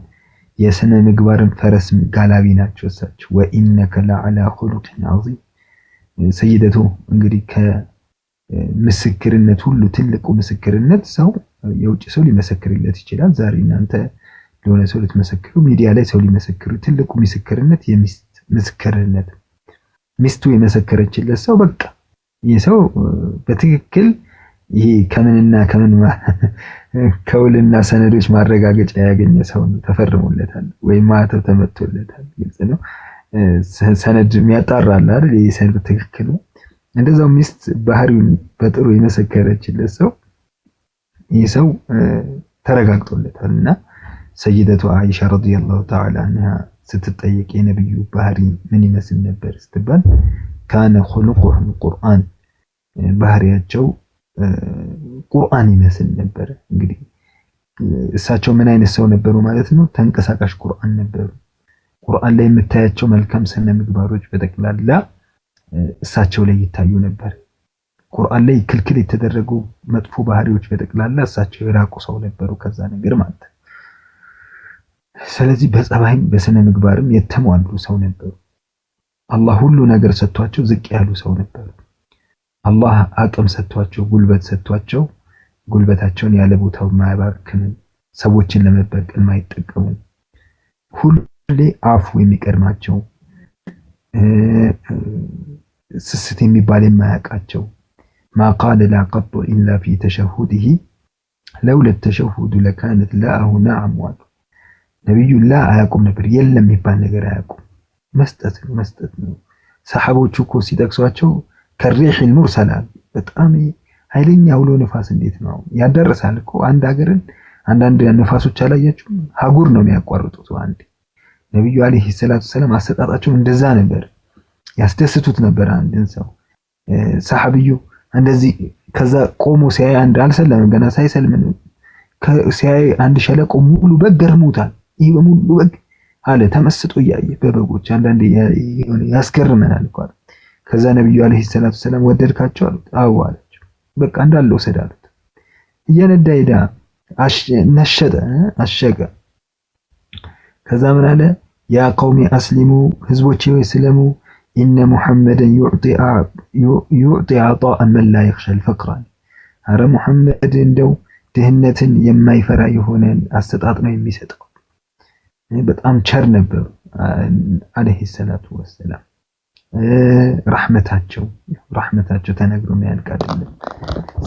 የስነ ምግባርን ፈረስ ጋላቢ ናቸው እሳቸው። ወኢነከ ለዐላ ኹሉቂን ዐዚም ሰይደቱ እንግዲህ ከምስክርነት ሁሉ ትልቁ ምስክርነት ሰው የውጭ ሰው ሊመሰክርለት ይችላል። ዛሬ እናንተ ለሆነ ሰው ልትመሰክሩ ሚዲያ ላይ ሰው ሊመሰክሩ፣ ትልቁ ምስክርነት የሚስት ምስክርነት ሚስቱ የመሰከረችለት ሰው በቃ ይህ ሰው በትክክል ይሄ ከምንና ከምን ከውልና ሰነዶች ማረጋገጫ ያገኘ ሰው ነው። ተፈርሞለታል ወይ ማተብ ተመቶለታል። ግልጽ ነው። ሰነድ የሚያጣራል አይደል? ይሄ ሰነድ ትክክል ነው። እንደዛው ሚስት ባህሪውን በጥሩ የመሰከረችለት ሰው ይህ ሰው ተረጋግጦለታልና ሰይደቱ አይሻ ረዲየላሁ ተዓላ አንሃ ስትጠየቅ የነብዩ ባህሪ ምን ይመስል ነበር ስትባል ካነ ኹሉቁሁ ቁርአን ባህሪያቸው ቁርአን ይመስል ነበር። እንግዲህ እሳቸው ምን አይነት ሰው ነበሩ ማለት ነው? ተንቀሳቃሽ ቁርአን ነበሩ። ቁርአን ላይ የምታያቸው መልካም ስነ ምግባሮች በጠቅላላ እሳቸው ላይ ይታዩ ነበር። ቁርአን ላይ ክልክል የተደረጉ መጥፎ ባህሪዎች በጠቅላላ እሳቸው የራቁ ሰው ነበሩ ከዛ ነገር ማለት ነው። ስለዚህ በጸባይም በስነ ምግባርም የተሟሉ ሰው ነበሩ። አላህ ሁሉ ነገር ሰጥቷቸው ዝቅ ያሉ ሰው ነበሩ። አላህ አቅም ሰጥቷቸው ጉልበት ሰጥቷቸው ጉልበታቸውን ያለ ቦታው ማያባክኑ፣ ሰዎችን ለመበቀል ማይጠቀሙ፣ ሁሌ አፉ የሚቀድማቸው፣ ስስት የሚባል የማያውቃቸው ما قال لا قط إلا في تشهده لولا التشهد لكانت لاءه نعم ዋሉ። ነብዩ ላ አያውቁም ነበር። የለም የሚባል ነገር አያውቁም። መስጠት ነው። ሰሐቦቹ እኮ ሲጠቅሷቸው ከሪሒል ሙርሰላ በጣም ኃይለኛ አውሎ ነፋስ እንዴት ነው ያደረሳል እኮ አንድ ሀገርን። አንዳንድ ነፋሶች አላያችሁ ሀጉር ነው የሚያቋርጡት አንዴ። ነብዩ አለይሂ ሰላቱ ሰላም አሰጣጣቸው እንደዛ ነበር። ያስደስቱት ነበር አንድን ሰው ሰሐቢዩ እንደዚህ። ከዛ ቆሞ ሲያይ አንድ አልሰለመም ገና ሳይሰልም ነው ሲያይ አንድ ሸለቆ ሙሉ በግ ገርሞታል። ይሄ በሙሉ በግ አለ ተመስጦ እያየ በበጎች አንዳንዴ ያስገርመናል እኮ። ከዛ ነብዩ አለይሂ ሰላቱ ሰላም ወደድካቸው አሉት። አዎ አላቸው። በቃ እንዳለው ወሰድ አሉት። እየነዳ ሄዳ ነሸጠ አሸገ። ከዛ ምን አለ? ያ ቀውሚ አስሊሙ ህዝቦቼ ወይ ስለሙ ኢነ ሙሐመደን ዩዕጢ አጣአ መን ላ የኽሸል ፈቅራን። አረ ሙሐመድ እንደው ድህነትን የማይፈራ የሆነ አሰጣጥ ነው የሚሰጠው። በጣም ቸር ነበሩ አለይሂ ሰላቱ ወሰላም። ረህመታቸው ተነግሮ የሚያልቅ አይደለም።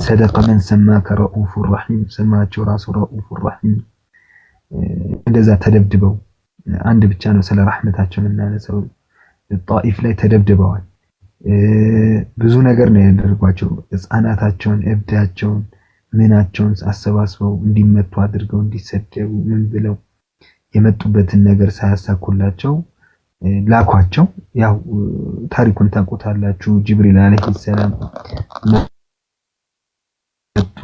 ሰደቀ መን ሰማከ ረኡፉር ረሂም፣ ስማቸው ራሱ ረኡፉር ረሂም። እንደዛ ተደብድበው አንድ ብቻ ነው ስለ ረህመታቸው የምናነሳው። ጣኢፍ ላይ ተደብድበዋል። ብዙ ነገር ነው ያደረጓቸው። ህፃናታቸውን፣ እብዳቸውን፣ ምናቸውን አሰባስበው እንዲመቱ አድርገው እንዲሰደቡ ምን ብለው የመጡበትን ነገር ሳያሳኩላቸው ላኳቸው። ያው ታሪኩን ታውቁታላችሁ። ጅብሪል አለይሂ ሰላም መጡ።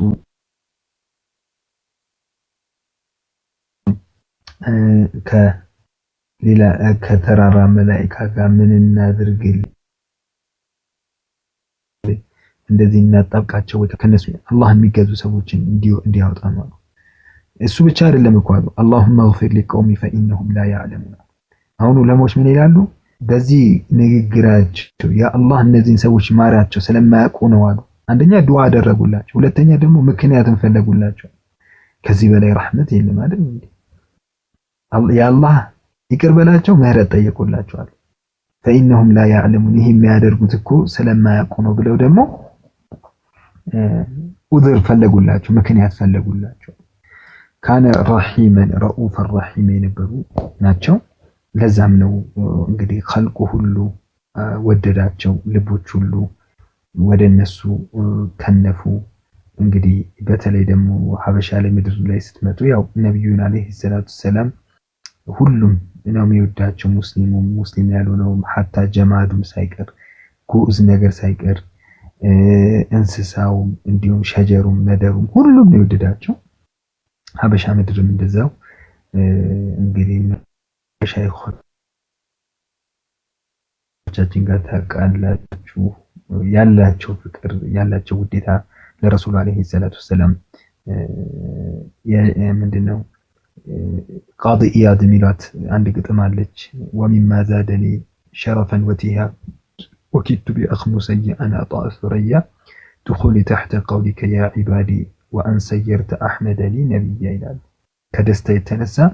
ከሌላ ከተራራ መላእክት ጋር ምን እናድርግል እንደዚህ እናጣብቃቸው ወይ ከነሱ አላህ የሚገዙ ሰዎችን እንዲያወጣ ነው። እሱ ብቻ አይደለም እኮ አላሁመ እግፊር ሊቀውሚ ፈኢነሁም ላ ያዕለሙን። አሁን ዑለሞች ምን ይላሉ? በዚህ ንግግራቸው ያ አላህ እነዚህን ሰዎች ማራቸው ስለማያውቁ ነው አሉ። አንደኛ ዱዓ አደረጉላቸው፣ ሁለተኛ ደግሞ ምክንያትን ፈለጉላቸው። ከዚህ በላይ ረህመት የለም አይደል እንዴ? ያ አላህ ይቅር በላቸው ምህረት ጠየቁላቸው። فإنهم لا يعلمون ይሄ የሚያደርጉት እኮ ስለማያውቁ ነው ብለው ደግሞ ኡዝር ፈለጉላቸው ምክንያት ፈለጉላቸው ካነ ረሂመን ረኡፈ ረሂም የነበሩ ናቸው ለዛም ነው እንግዲህ ኸልቁ ሁሉ ወደዳቸው ልቦች ሁሉ ወደነሱ ከነፉ እንግዲህ በተለይ ደግሞ ሀበሻ ላይ ምድር ላይ ስትመጡ ያው ነብዩን አለይሂ ሰላቱ ሰላም ሁሉም ነው የሚወዳቸው ሙስሊም ያልሆነው ሐታ ጀማዱም ሳይቀር ጉዝ ነገር ሳይቀር እንስሳውም እንዲሁም ሸጀሩም መደሩም ሁሉም ነው የወደዳቸው ሀበሻ ምድርም እንደዛው እንግዲህ ሸይኾቻችን ጋር ታውቃላችሁ ያላቸው ፍቅር ያላቸው ውዴታ ለረሱል አለይሂ ሰላቱ ሰላም ምንድነው ቃዲ ኢያድ ሚላት አንድ ግጥም አለች ወሚማ ዛደኒ ሸረፈን ወቲሃ وكدت بأخمسي أنا أطاء ثريا دخولي تحت قولك يا عبادي وأن سيرت أحمد لي نبيا إلى كدست يتنسى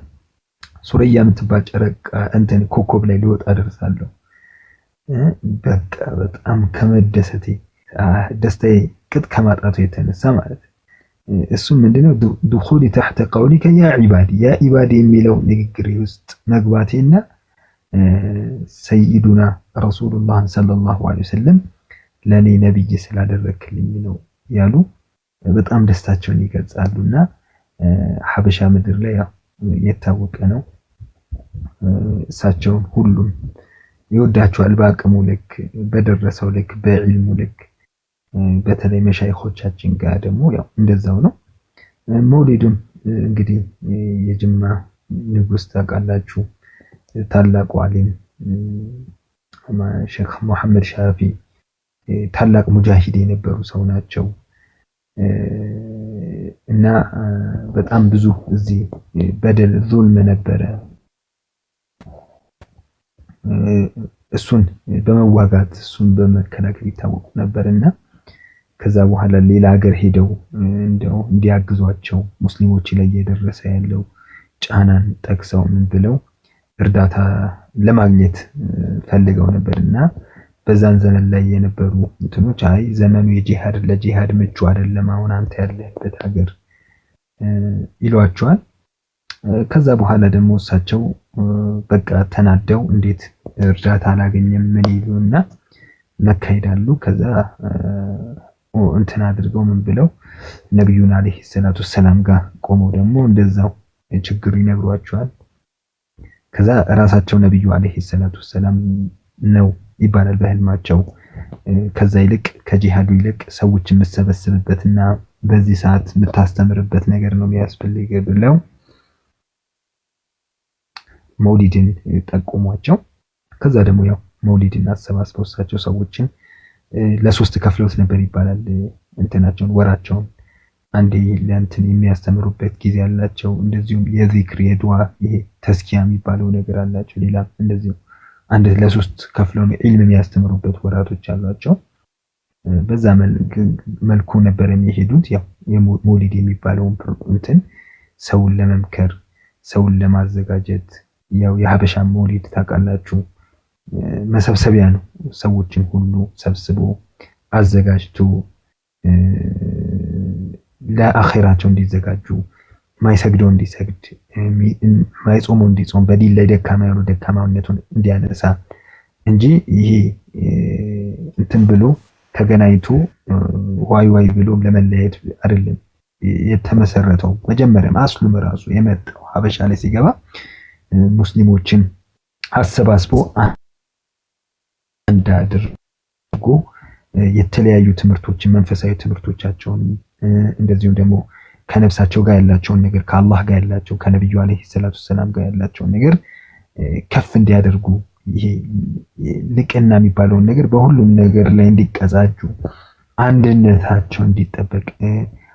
ثريا متباج رك أنتن كوكب ليلوت أدرسالو بك بتأم كمدستي دستي كد كما رأيت يتنسى مالت السم مندنا دخولي تحت قولك يا عبادي ميلو نجري وسط مغباتينا سيدنا رسول الله صلى الله عليه وسلم ለኔ ነብይ ስላደረክልኝ ነው ያሉ በጣም ደስታቸውን ይገልጻሉና ሐበሻ ምድር ላይ የታወቀ ነው እሳቸው ሁሉም ይወዳቸዋል በአቅሙ ልክ በደረሰው ልክ በዕልሙ ልክ በተለይ መሻይኾቻችን ጋር ደግሞ ያው እንደዛው ነው መውሊድም እንግዲህ የጅማ ንጉስ ታውቃላችሁ ታላቁ ዓሊም ሼክ መሐመድ ሻፊ ታላቅ ሙጃሂድ የነበሩ ሰው ናቸው እና በጣም ብዙ እዚህ በደል ዙልም ነበረ እሱን በመዋጋት እሱን በመከላከል ይታወቁ ነበርና ከዛ በኋላ ሌላ ሀገር ሄደው እንደው እንዲያግዟቸው ሙስሊሞች ላይ እየደረሰ ያለው ጫናን ጠቅሰው ምን ብለው እርዳታ ለማግኘት ፈልገው ነበርና በዛን ዘመን ላይ የነበሩ እንትኖች አይ ዘመኑ የጂሃድ ለጂሃድ ምቹ አይደለም አሁን አንተ ያለበት ሀገር ይሏቸዋል ከዛ በኋላ ደግሞ እሳቸው በቃ ተናደው እንዴት እርዳታ አላገኘም ምን ይሉና መካይዳሉ ከዛ እንትን አድርገው ምን ብለው ነብዩን አለይሂ ሰላቱ ሰላም ጋር ቆመው ደግሞ እንደዛው ችግሩ ይነግሯቸዋል ከዛ ራሳቸው ነብዩ አለይሂ ሰላቱ ሰላም ነው ይባላል በህልማቸው ከዛ ይልቅ ከጂሃዱ ይልቅ ሰዎች መሰበሰብበትና በዚህ ሰዓት የምታስተምርበት ነገር ነው የሚያስፈልግ ብለው መውሊድን ጠቆሟቸው ከዛ ደግሞ ያው መውሊድን አሰባስበው እሳቸው ሰዎችን ለሶስት ከፍለውት ነበር ይባላል እንትናቸውን ወራቸውን አንዴ ለእንትን የሚያስተምሩበት ጊዜ ያላቸው እንደዚሁም የዚክር የዱዓ ይሄ ተስኪያ የሚባለው ነገር አላቸው ሌላ እንደዚሁ አንድ ለሶስት ከፍለው ዒልም የሚያስተምሩበት ወራቶች አሏቸው በዛ መልኩ ነበር የሚሄዱት ያው የመውሊድ የሚባለው እንትን ሰውን ለመምከር ሰውን ለማዘጋጀት ያው የሐበሻ መውሊድ ታውቃላችሁ መሰብሰቢያ ነው ሰዎችን ሁሉ ሰብስቦ አዘጋጅቶ ለአኺራቸው እንዲዘጋጁ ማይሰግደው እንዲሰግድ ማይጾመው እንዲጾም በዲን ላይ ደካማ ያለው ደካማነቱን እንዲያነሳ እንጂ ይሄ እንትን ብሎ ተገናኝቶ ዋይ ብሎ ለመለየት አይደለም የተመሰረተው መጀመሪያም አስሉም ራሱ የመጣው ሐበሻ ላይ ሲገባ ሙስሊሞችን አሰባስቦ አንድ አድርጎ የተለያዩ ትምህርቶችን መንፈሳዊ ትምህርቶቻቸውን እንደዚሁም ደግሞ ከነፍሳቸው ጋር ያላቸውን ነገር ከአላህ ጋር ያላቸው ከነብዩ አለይሂ ሰላቱ ሰላም ጋር ያላቸውን ነገር ከፍ እንዲያደርጉ ይሄ ልቅና የሚባለው ነገር በሁሉም ነገር ላይ እንዲቀዛጁ አንድነታቸው እንዲጠበቅ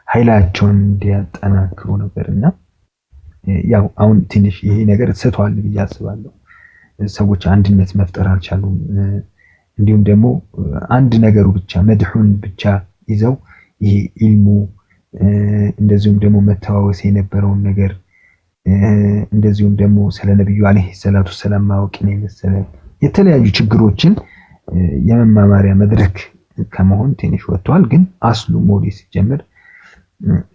ኃይላቸውን እንዲያጠናክሩ ነበርና ያው አሁን ትንሽ ይሄ ነገር ስቷል ብዬ አስባለሁ ሰዎች አንድነት መፍጠር አልቻሉም እንዲሁም ደግሞ አንድ ነገሩ ብቻ መድሁን ብቻ ይዘው ይሄ ኢልሙ እንደዚሁም ደግሞ መተዋወስ የነበረውን ነገር እንደዚሁም ደግሞ ስለ ነብዩ አለይሂ ሰላቱ ሰላም ማወቅ ነው መሰለ የተለያዩ ችግሮችን የመማማሪያ መድረክ ከመሆን ትንሽ ወጥቷል። ግን አስሉ ሞሊድ ሲጀምር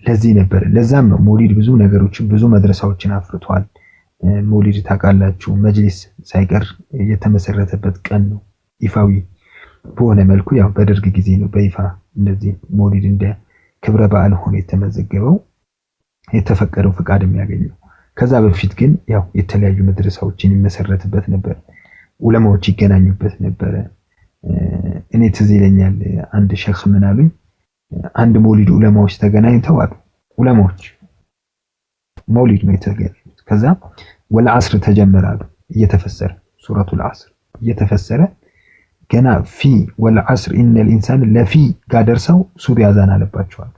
ለዚህ ነበር። ለዛም ነው ሞሊድ ብዙ ነገሮችን ብዙ መድረሳዎችን አፍርቷል። ሞሊድ ታውቃላችሁ መጅሊስ ሳይቀር የተመሰረተበት ቀን ነው። ይፋዊ በሆነ መልኩ ያው በደርግ ጊዜ ነው በይፋ እንደዚህ ሞሊድ እንደ ክብረ በዓል ሆኖ የተመዘገበው የተፈቀደው ፍቃድ የሚያገኘው። ከዛ በፊት ግን ያው የተለያዩ መድረሳዎችን ይመሰረትበት ነበር። ዑለማዎች ይገናኙበት ነበር። እኔ ትዝ ይለኛል አንድ ሼኽ ምን አሉኝ፣ አንድ ሞሊድ ዑለማዎች ተገናኝተው አሉ። ዑለማዎች ሞሊድ ነው የተገናኙት። ከዛ ወልዐስር ተጀመረ አሉ እየተፈሰረ ሱረቱል ዐስር እየተፈሰረ ገና ፊ ወልዐስር ኢነል ኢንሳን ለፊ ጋር ደርሰው ሱብ ያዛን አለባቸዋል።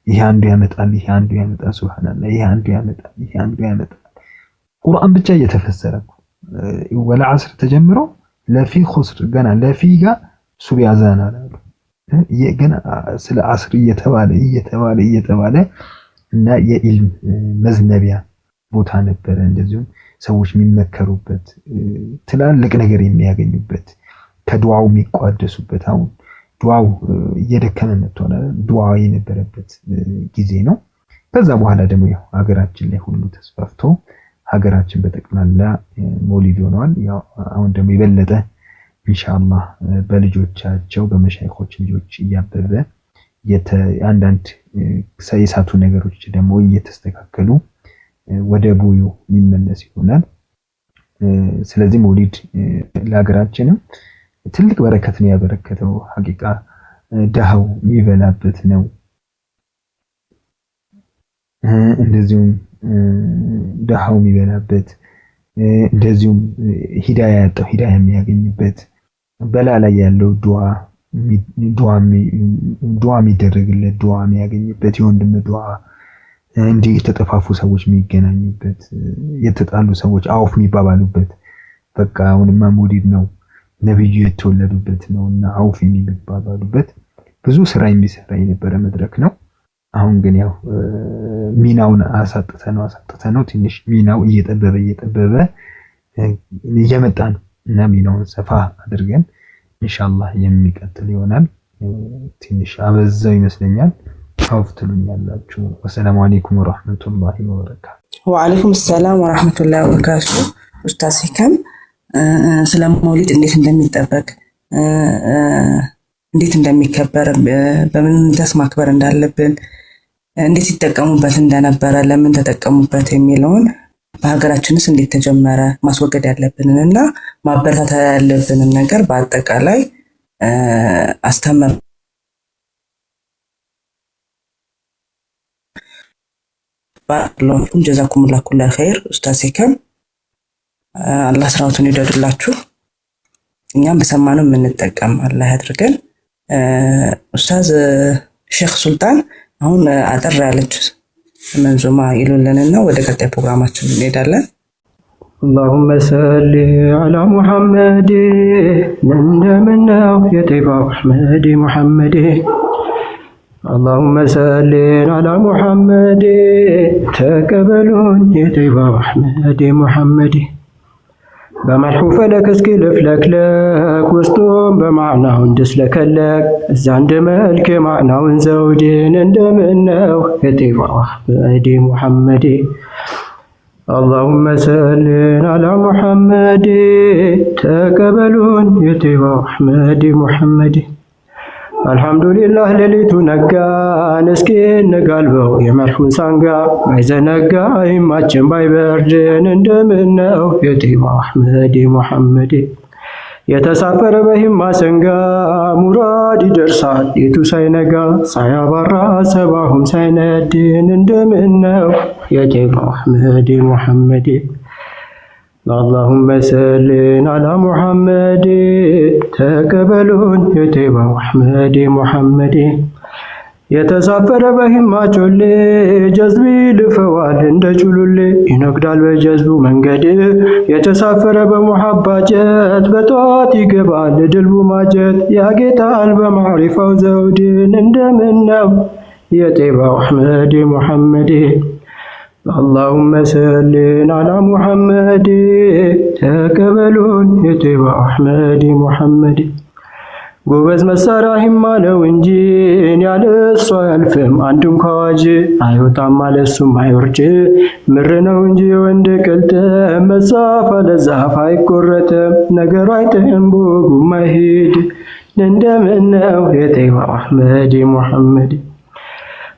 ይሄ አንዱ ያመጣል፣ ይሄ አንዱ ያመጣል፣ ሱብሃንአላህ ይሄ አንዱ ያመጣል፣ ይሄ አንዱ ያመጣል። ቁርአን ብቻ እየተፈሰረ ወልዐስር ተጀምሮ ለፊ ኹስር ገና ለፊ ጋር ሱብ ያዛን አሉ። ገና ስለ ዐስር እየተባለ እና የኢልም መዝነቢያ ቦታ ነበረ። እንደዚሁም ሰዎች የሚመከሩበት ትላልቅ ነገር የሚያገኙበት ከዱዓው የሚቋደሱበት። አሁን ዱዓው እየደከመ መጥቷል። ዱዓ የነበረበት ጊዜ ነው። ከዛ በኋላ ደግሞ ያው ሀገራችን ላይ ሁሉ ተስፋፍቶ ሀገራችን በጠቅላላ ሞሊድ ሆኗል። ያው አሁን ደግሞ የበለጠ ኢንሻአላህ በልጆቻቸው በመሻይኾች ልጆች እያበበ አንዳንድ የሳቱ ነገሮች ደግሞ እየተስተካከሉ ወደ ቡዩ ሊመለስ ይሆናል። ስለዚህ ሞሊድ ለሀገራችንም ትልቅ በረከት ነው ያበረከተው። ሐቂቃ ደሃው የሚበላበት ነው። እንደዚሁም ደሃው የሚበላበት፣ እንደዚሁም ሂዳያ ያጣው ሂዳያ የሚያገኝበት፣ በላ ላይ ያለው ዱዓ የሚደረግለት ዱዓ የሚያገኝበት፣ የወንድም ዱዓ እንዲህ የተጠፋፉ ሰዎች የሚገናኙበት፣ የተጣሉ ሰዎች አውፍ የሚባባሉበት። በቃ አሁንማ ሞሊድ ነው ነብዩ የተወለዱበት ነውና አውፍ የሚባባሉበት ብዙ ስራ የሚሰራ የነበረ መድረክ ነው። አሁን ግን ያው ሚናውን አሳጥተነው ትንሽ ሚናው እየጠበበ እየመጣ ነው እና ሚናውን ሰፋ አድርገን ኢንሻአላህ የሚቀጥል ይሆናል። ትንሽ አበዛው ይመስለኛል። አውፍ ትሉኛላችሁ። ወሰላሙ አለይኩም ወራህመቱላሂ ወበረካቱ። ወአለይኩም ሰላም ወራህመቱላሂ ወበረካቱ። ኡስታዝ ሂካም ስለ ሞሊድ እንዴት እንደሚጠበቅ እንዴት እንደሚከበር በምን እንዴት ማክበር እንዳለብን እንዴት ይጠቀሙበት እንደነበረ ለምን ተጠቀሙበት የሚለውን በሀገራችንስ እንዴት ተጀመረ ማስወገድ ያለብንን እና ማበረታታት ያለብንን ነገር በአጠቃላይ አስተምር ባለሁም ጀዛኩሙላሁ ኩለ ኸይር። ኡስታዝ ሂካም አላህ ስራውቱን ይደድላችሁ፣ እኛም በሰማነው የምንጠቀም አላህ ያድርገን። ኡስታዝ ሼኽ ሱልጣን አሁን አጠር ያለች መንዙማ ይሉልንና ወደ ቀጣይ ፕሮግራማችን እንሄዳለን። اللهم صل على محمد እንደምነው የጠይባው አህመድ ሙሐመድ اللهم صل على محمد ተቀበሉን የጠይባው አህመድ ሙሐመድ በመልሑ ፈለክ እስኪ ልፍለክለክ ውስጡም በማዕናው እንድስለከለክ እዛ እንደ መልክ ማዕናውን ዘውድን እንደምነው የጠይባው አህመድ ሙሐመድ اللهم صل على محمد ተቀበሉን የጠይባው አህመድ ሙሐመድ አልሐምዱሊላህ ሌሊቱ ነጋን እስኪ እንጋልበው የመልሑን ሳንጋ ባይዘነጋ ይማችን ባይበርድን እንደምነው የጠይባው አህመድ ሙሐመድ የተሳፈረ በሂማ ሰንጋ ሙራድ ይደርሳል ሌቱ ሳይነጋ ሳያባራ ሰባሁም ሳይነድን እንደምነው የጠይባው አህመድ ሙሐመድ اللهم صل على محمد ተቀበሉን የጠይባው አህመድ ሙሐመድ የተሳፈረ በሂማ ጮሌ ጀዝቢ ልፈዋል እንደ ጩሉሌ ይነግዳል በጀዝቡ መንገድ የተሳፈረ በሙሐባ ጀት በጧት ይገባል ድልቡ ማጀት ያጌጣል በማዕሪፋው ዘውድን እንደምነው የጠይባው አህመድ ሙሐመድ اللهم صل على محمد ተቀበሉን የጠይባ አሕመድ ሙሐመድ ጎበዝ መሳሪያ ሂማነው እንጂ ያለ እሱ አያልፍም አንድም ከዋጅ አይወጣም ማለሱም አይወርድ ምር ነው እንጂ ወንድ ቅልጥ መጻፍ ለዛፍ አይቆረጥም ነገሩ አይተም ቦጉም አይሄድ እንደምነው የጠይባ አሕመድ ሙሐመድ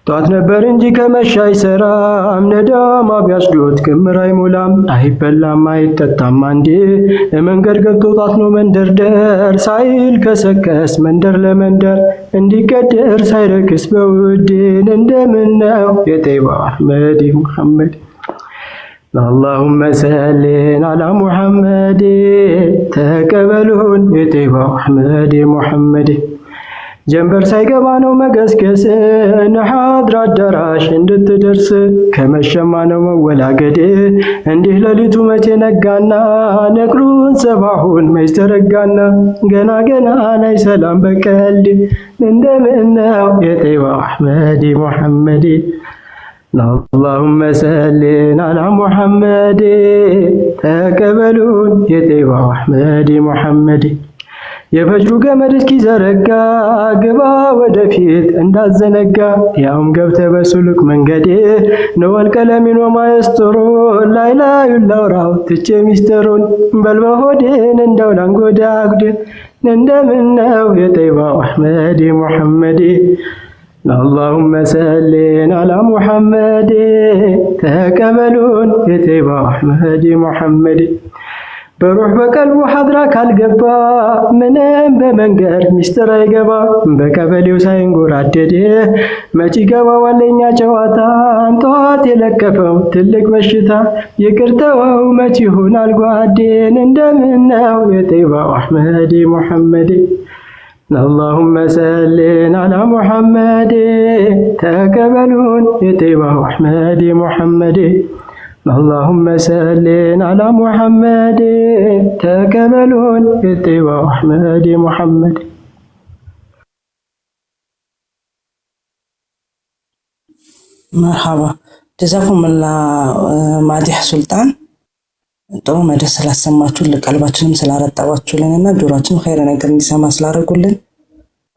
ጧት ነበር እንጂ ከመሻ አይሰራም ነዳማ ቢያስዶት ክምር አይሞላም አይበላም አይጠጣም አንዴ መንገድ ገብቶ ጧት ነው መንደርደር ሳይል ከሰከስ መንደር ለመንደር እንዲቀደር ሳይረክስ በውድን እንደምነው የጠይባ አሕመድ ሙሐመድ اللهم صل على محمد ተቀበሉን የጠይባ አሕመድ ሙሐመድ ጀንበር ሳይገባ ነው መገስገስ ነሐድራ አዳራሽ እንድትደርስ ከመሸማ ነው መወላገድ እንዲህ ሌሊቱ መቼ ነጋና ነግሩን ሰባሁን መች ተረጋና ገና ገና ላይ ሰላም በቀልድ እንደምነው የጠይባ አሕመድ ሙሐመድ اللهم صل على محمد ተቀበሉን የጠይባ አሕመድ ሙሐመድ የፈጅሩ ገመድ እስኪዘረጋ ግባ ወደፊት እንዳዘነጋ ያውም ገብተ በሱሉክ መንገዴ ነወል ቀለሚን ወማየስጥሩ ላይላዩ ላውራው ትቼ ሚስጥሩን በልበሆዴን እንደው ላንጎዳጉድ እንደምነው የጠይባ አሕመድ ሙሐመድ اللهم صل على محمد ተቀበሉን የጠይባ አሕመድ ሙሐመድ በሩህ በቀልቡ ሐድራ ካልገባ ምንም በመንገር ሚስጥር አይገባ በቀበሌው ሳይንጎራደድ መች ገባ ዋለኛ ጨዋታ አንጧት የለከፈው ትልቅ በሽታ ይቅርተው መች ይሆናል ጓዴን እንደምነው የጠይባ አሕመድ ሙሐመድ اللهم صل على محمد ተቀበሉን የጠይባ አሕመድ ሙሐመድ اللهم صل على محمد تقبلون የጠይባ አሕመድ ሙሐመድ مرحبا جزاكم الله ማዲህ ሱልጣን ጥሩ መድረስ ስላሰማችሁን ለቀልባችንም ስላረጣባችሁልንና ጆሮአችን ኸይር ነገር እንዲሰማ ስላደረጉልን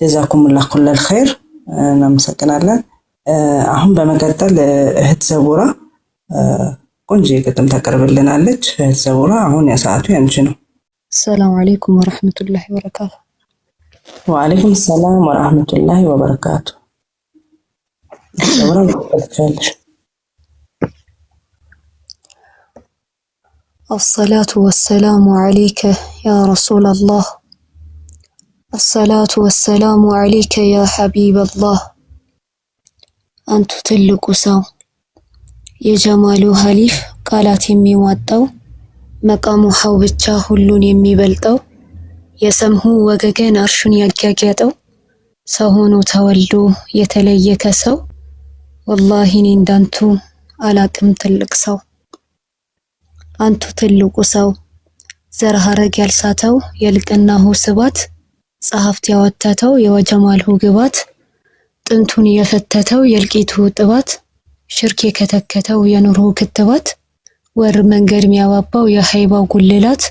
جزاكم الله كل الخير እናመሰግናለን። አሁን በመቀጠል እህት ዘቡራ ቆንጆ ግጥም ታቀርብልናለች። ዘቡራ አሁን የሰዓቱ ያንቺ ነው። ሰላም አለይኩም ወራህመቱላሂ ወበረካቱ። ወአለይኩም ሰላም ወራህመቱላሂ ወበረካቱ። ዘቡራ ትቀጥላለሽ። الصلاة والسلام عليك يا رسول الله الصلاة والسلام عليك يا حبيب الله أنت ትልቁ ሰው የጀማሉ ሐሊፍ ቃላት የሚዋጣው መቃሙ ሐው ብቻ ሁሉን የሚበልጠው የሰምሁ ወገገን አርሹን ያጋጋጠው ሰው ሆኖ ተወልዶ የተለየ ከሰው ወላሂ እኔ እንዳንቱ አላቅም ትልቅ ሰው አንቱ ትልቁ ሰው ዘር ሐረግ ያልሳተው የልቅናሁ ስባት ጸሐፍት ያወተተው የወጀማልሁ ግባት ጥንቱን የፈተተው የልቂቱ ጥባት ሽርክ የከተከተው የኑሩ ክትባት ወር መንገድ የሚያባባው የሃይባው ጉልላት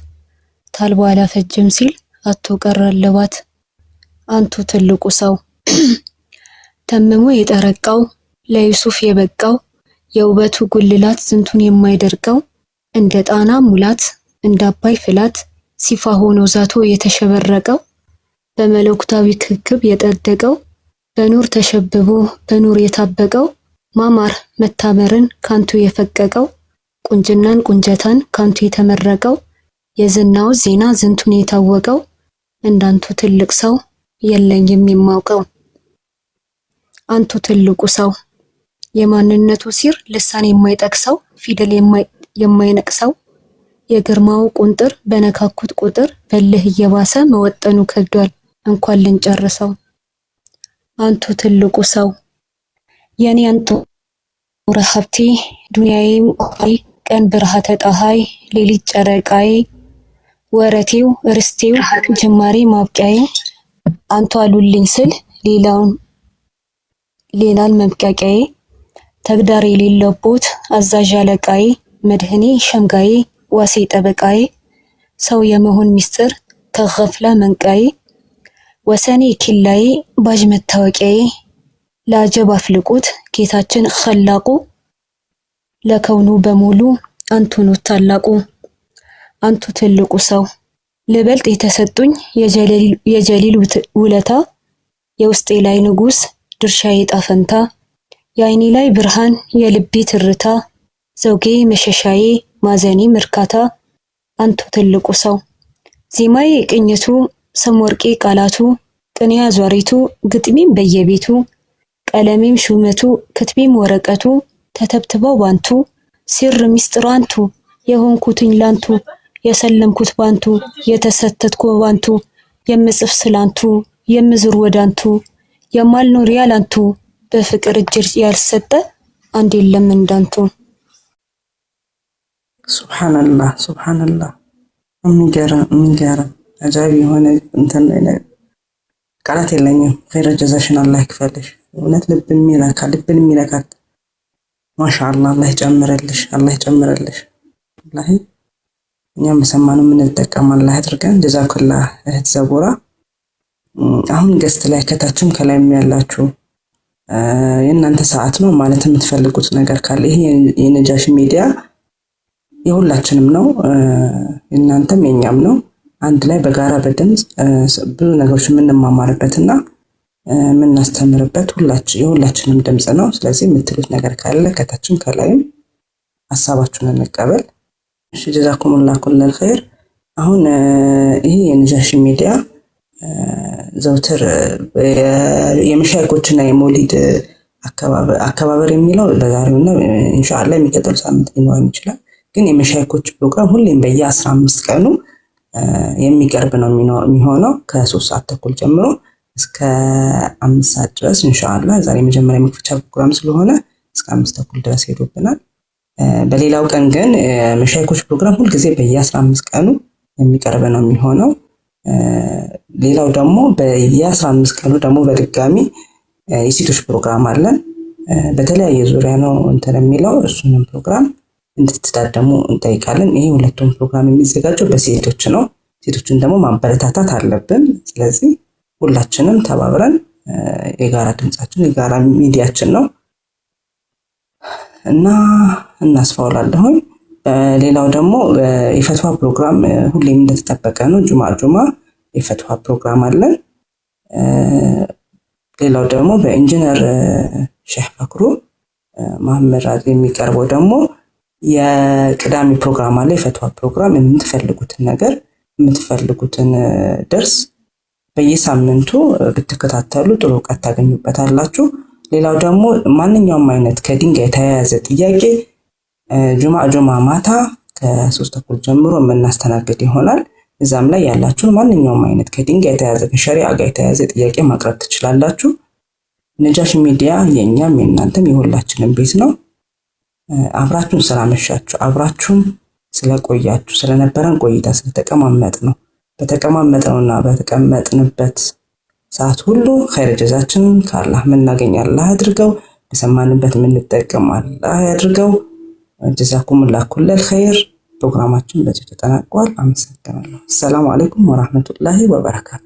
ታልቦ አላፈጅም ሲል አቶ ቀረለባት አንቱ ትልቁ ሰው ተመሞ የጠረቃው ለዩሱፍ የበቃው የውበቱ ጉልላት ዝንቱን የማይደርቀው እንደ ጣና ሙላት እንደ አባይ ፍላት ሲፋ ሆኖ ዛቶ የተሸበረቀው በመለኮታዊ ክክብ የጠደቀው በኑር ተሸብቦ በኑር የታበቀው ማማር መታመርን ካንቱ የፈቀቀው ቁንጅናን ቁንጀታን ካንቱ የተመረቀው የዝናው ዜና ዝንቱን የታወቀው እንዳንቱ ትልቅ ሰው የለኝም የማውቀው አንቱ ትልቁ ሰው የማንነቱ ሲር ልሳን የማይጠቅሰው ፊደል የማይነቅሰው የግርማው ቁንጥር በነካኩት ቁጥር በልህ እየባሰ መወጠኑ ከብዷል እንኳን ልንጨርሰው አንቱ ትልቁ ሰው የኔ አንቱ ረሃብቴ ዱንያዬም ቀን ብርሃተ ፀሐይ ሌሊት ጨረቃዬ ወረቴው ርስቴው ጅማሬ ማብቂያዬ አንቱ አሉልኝ ስል ሌላን መብቂያዬ ተግዳር የሌለቦት አዛዥ አለቃዬ መድህኔ ሸምጋዬ ዋሴ ጠበቃዬ ሰው የመሆን ሚስጥር ከገፍላ መንቃዬ ወሰኔ ኪላዬ ባጅ መታወቂያዬ ለአጀብ አፍልቁት ጌታችን ኸላቁ ለከውኑ በሙሉ አንቱ ነው ታላቁ አንቱ ትልቁ ሰው ልበልጥ የተሰጡኝ የጀሊል ውለታ የውስጤ ላይ ንጉስ ድርሻዬ ጣፈንታ የአይኔ ላይ ብርሃን የልቤ ትርታ ዘውጌ መሸሻዬ ማዘኔ ምርካታ አንቱ ትልቁ ሰው ዜማዬ ቅኝቱ ሰምወርቄ ቃላቱ ቅኔ አዟሪቱ ግጥሜም በየቤቱ ቀለሜም ሹመቱ ክትቤም ወረቀቱ ተተብትበው ባንቱ ሲር ሚስጥር አንቱ የሆንኩትኝ ላንቱ የሰለምኩት ባንቱ የተሰተትኩ ባንቱ የምጽፍ ስላንቱ የምዝር ወዳንቱ የማልኖር ያላንቱ በፍቅር እጅር ያልሰጠ አንድ የለም እንዳንቱ። ሱብሃንአላህ ሱብሃንአላህ የሚገርም አጃቢ የሆነ እንትን ቃላት የለኝም። ኸይረ ጀዛሽን አላህ ይክፈልሽ። እውነት ልብን የሚነካ ማሻአላህ አላህ ይጨምርልሽ። ወላሂ እኛም በሰማነው የምንጠቀም አላህ ያድርገን። ጀዛኩላህ እህት ዘቦራ። አሁን ገስት ላይ ከታችም ከላይም ያላችሁ የእናንተ ሰዓት ነው ማለት የምትፈልጉት ነገር ካለ ይሄ የነጃሺ ሚዲያ የሁላችንም ነው፣ የእናንተም የኛም ነው። አንድ ላይ በጋራ በድምጽ ብዙ ነገሮች የምንማማርበትና የምናስተምርበት የሁላችንም ድምጽ ነው። ስለዚህ የምትሉት ነገር ካለ ከታችም ከላይም ሐሳባችሁን እንቀበል። እሺ ጀዛኩሙላህ ኩለል ኸይር። አሁን ይሄ የነጃሺ ሚዲያ ዘውትር የመሻይኮችና የመውሊድ አከባበር የሚለው በዛሬውና ኢንሻአላህ የሚቀጥለው ሳምንት ሊኖር ይችላል። ግን የመሻይኮች ፕሮግራም ሁሌም በየ15 ቀኑ የሚቀርብ ነው የሚሆነው ከ3 ሰዓት ተኩል ጀምሮ እስከ 5 ሰዓት ድረስ ኢንሻአላህ። ዛሬ መጀመሪያ መክፈቻ ፕሮግራም ስለሆነ እስከ 5 ተኩል ድረስ ሄዶብናል። በሌላው ቀን ግን መሻይኮች ፕሮግራም ሁልጊዜ በየ15 ቀኑ የሚቀርብ ነው የሚሆነው። ሌላው ደግሞ በየ15 ቀኑ ደግሞ በድጋሚ የሴቶች ፕሮግራም አለን። በተለያየ ዙሪያ ነው እንትን የሚለው እሱንም ፕሮግራም እንድትታደሙ እንጠይቃለን። ይሄ ሁለቱም ፕሮግራም የሚዘጋጀው በሴቶች ነው። ሴቶችን ደግሞ ማበረታታት አለብን። ስለዚህ ሁላችንም ተባብረን የጋራ ድምጻችን የጋራ ሚዲያችን ነው እና እናስፋውላለሁኝ። ሌላው ደግሞ የፈትዋ ፕሮግራም ሁሌም እንደተጠበቀ ነው። ጁማ የፈትዋ ፕሮግራም አለን። ሌላው ደግሞ በኢንጂነር ሼህ ፈክሩ መሐመድ ራዚ የሚቀርበው ደግሞ የቅዳሜ ፕሮግራም አለ። የፈትዋ ፕሮግራም የምትፈልጉትን ነገር የምትፈልጉትን ደርስ በየሳምንቱ ብትከታተሉ ጥሩ እውቀት ታገኙበታላችሁ። ሌላው ደግሞ ማንኛውም አይነት ከድንጋይ የተያያዘ ጥያቄ ጁማ ማታ ከ3 ተኩል ጀምሮ የምናስተናግድ ይሆናል። እዛም ላይ ያላችሁን ማንኛውም አይነት ከድንጋይ የተያያዘ ከሸሪዓ ጋር የተያያዘ ጥያቄ ማቅረብ ትችላላችሁ። ነጃሺ ሚዲያ የኛም የእናንተም የሁላችንም ቤት ነው። አብራችሁን ስላመሻችሁ አብራችሁን ስለቆያችሁ ስለነበረን ቆይታ ስለተቀማመጥ ነው በተቀማመጥነውና በተቀመጥንበት ሰዓት ሁሉ ኸይር ጀዛችንን ከአላህ የምናገኝ አላህ ያድርገው። በሰማንበት የምንጠቀም አላህ ያድርገው። ጀዛኩሙላህ ኩለል ኸይር። ፕሮግራማችን በዚህ ተጠናቋል። አመሰግናለሁ። ሰላም አለይኩም ወራህመቱላሂ ወበረካቱ።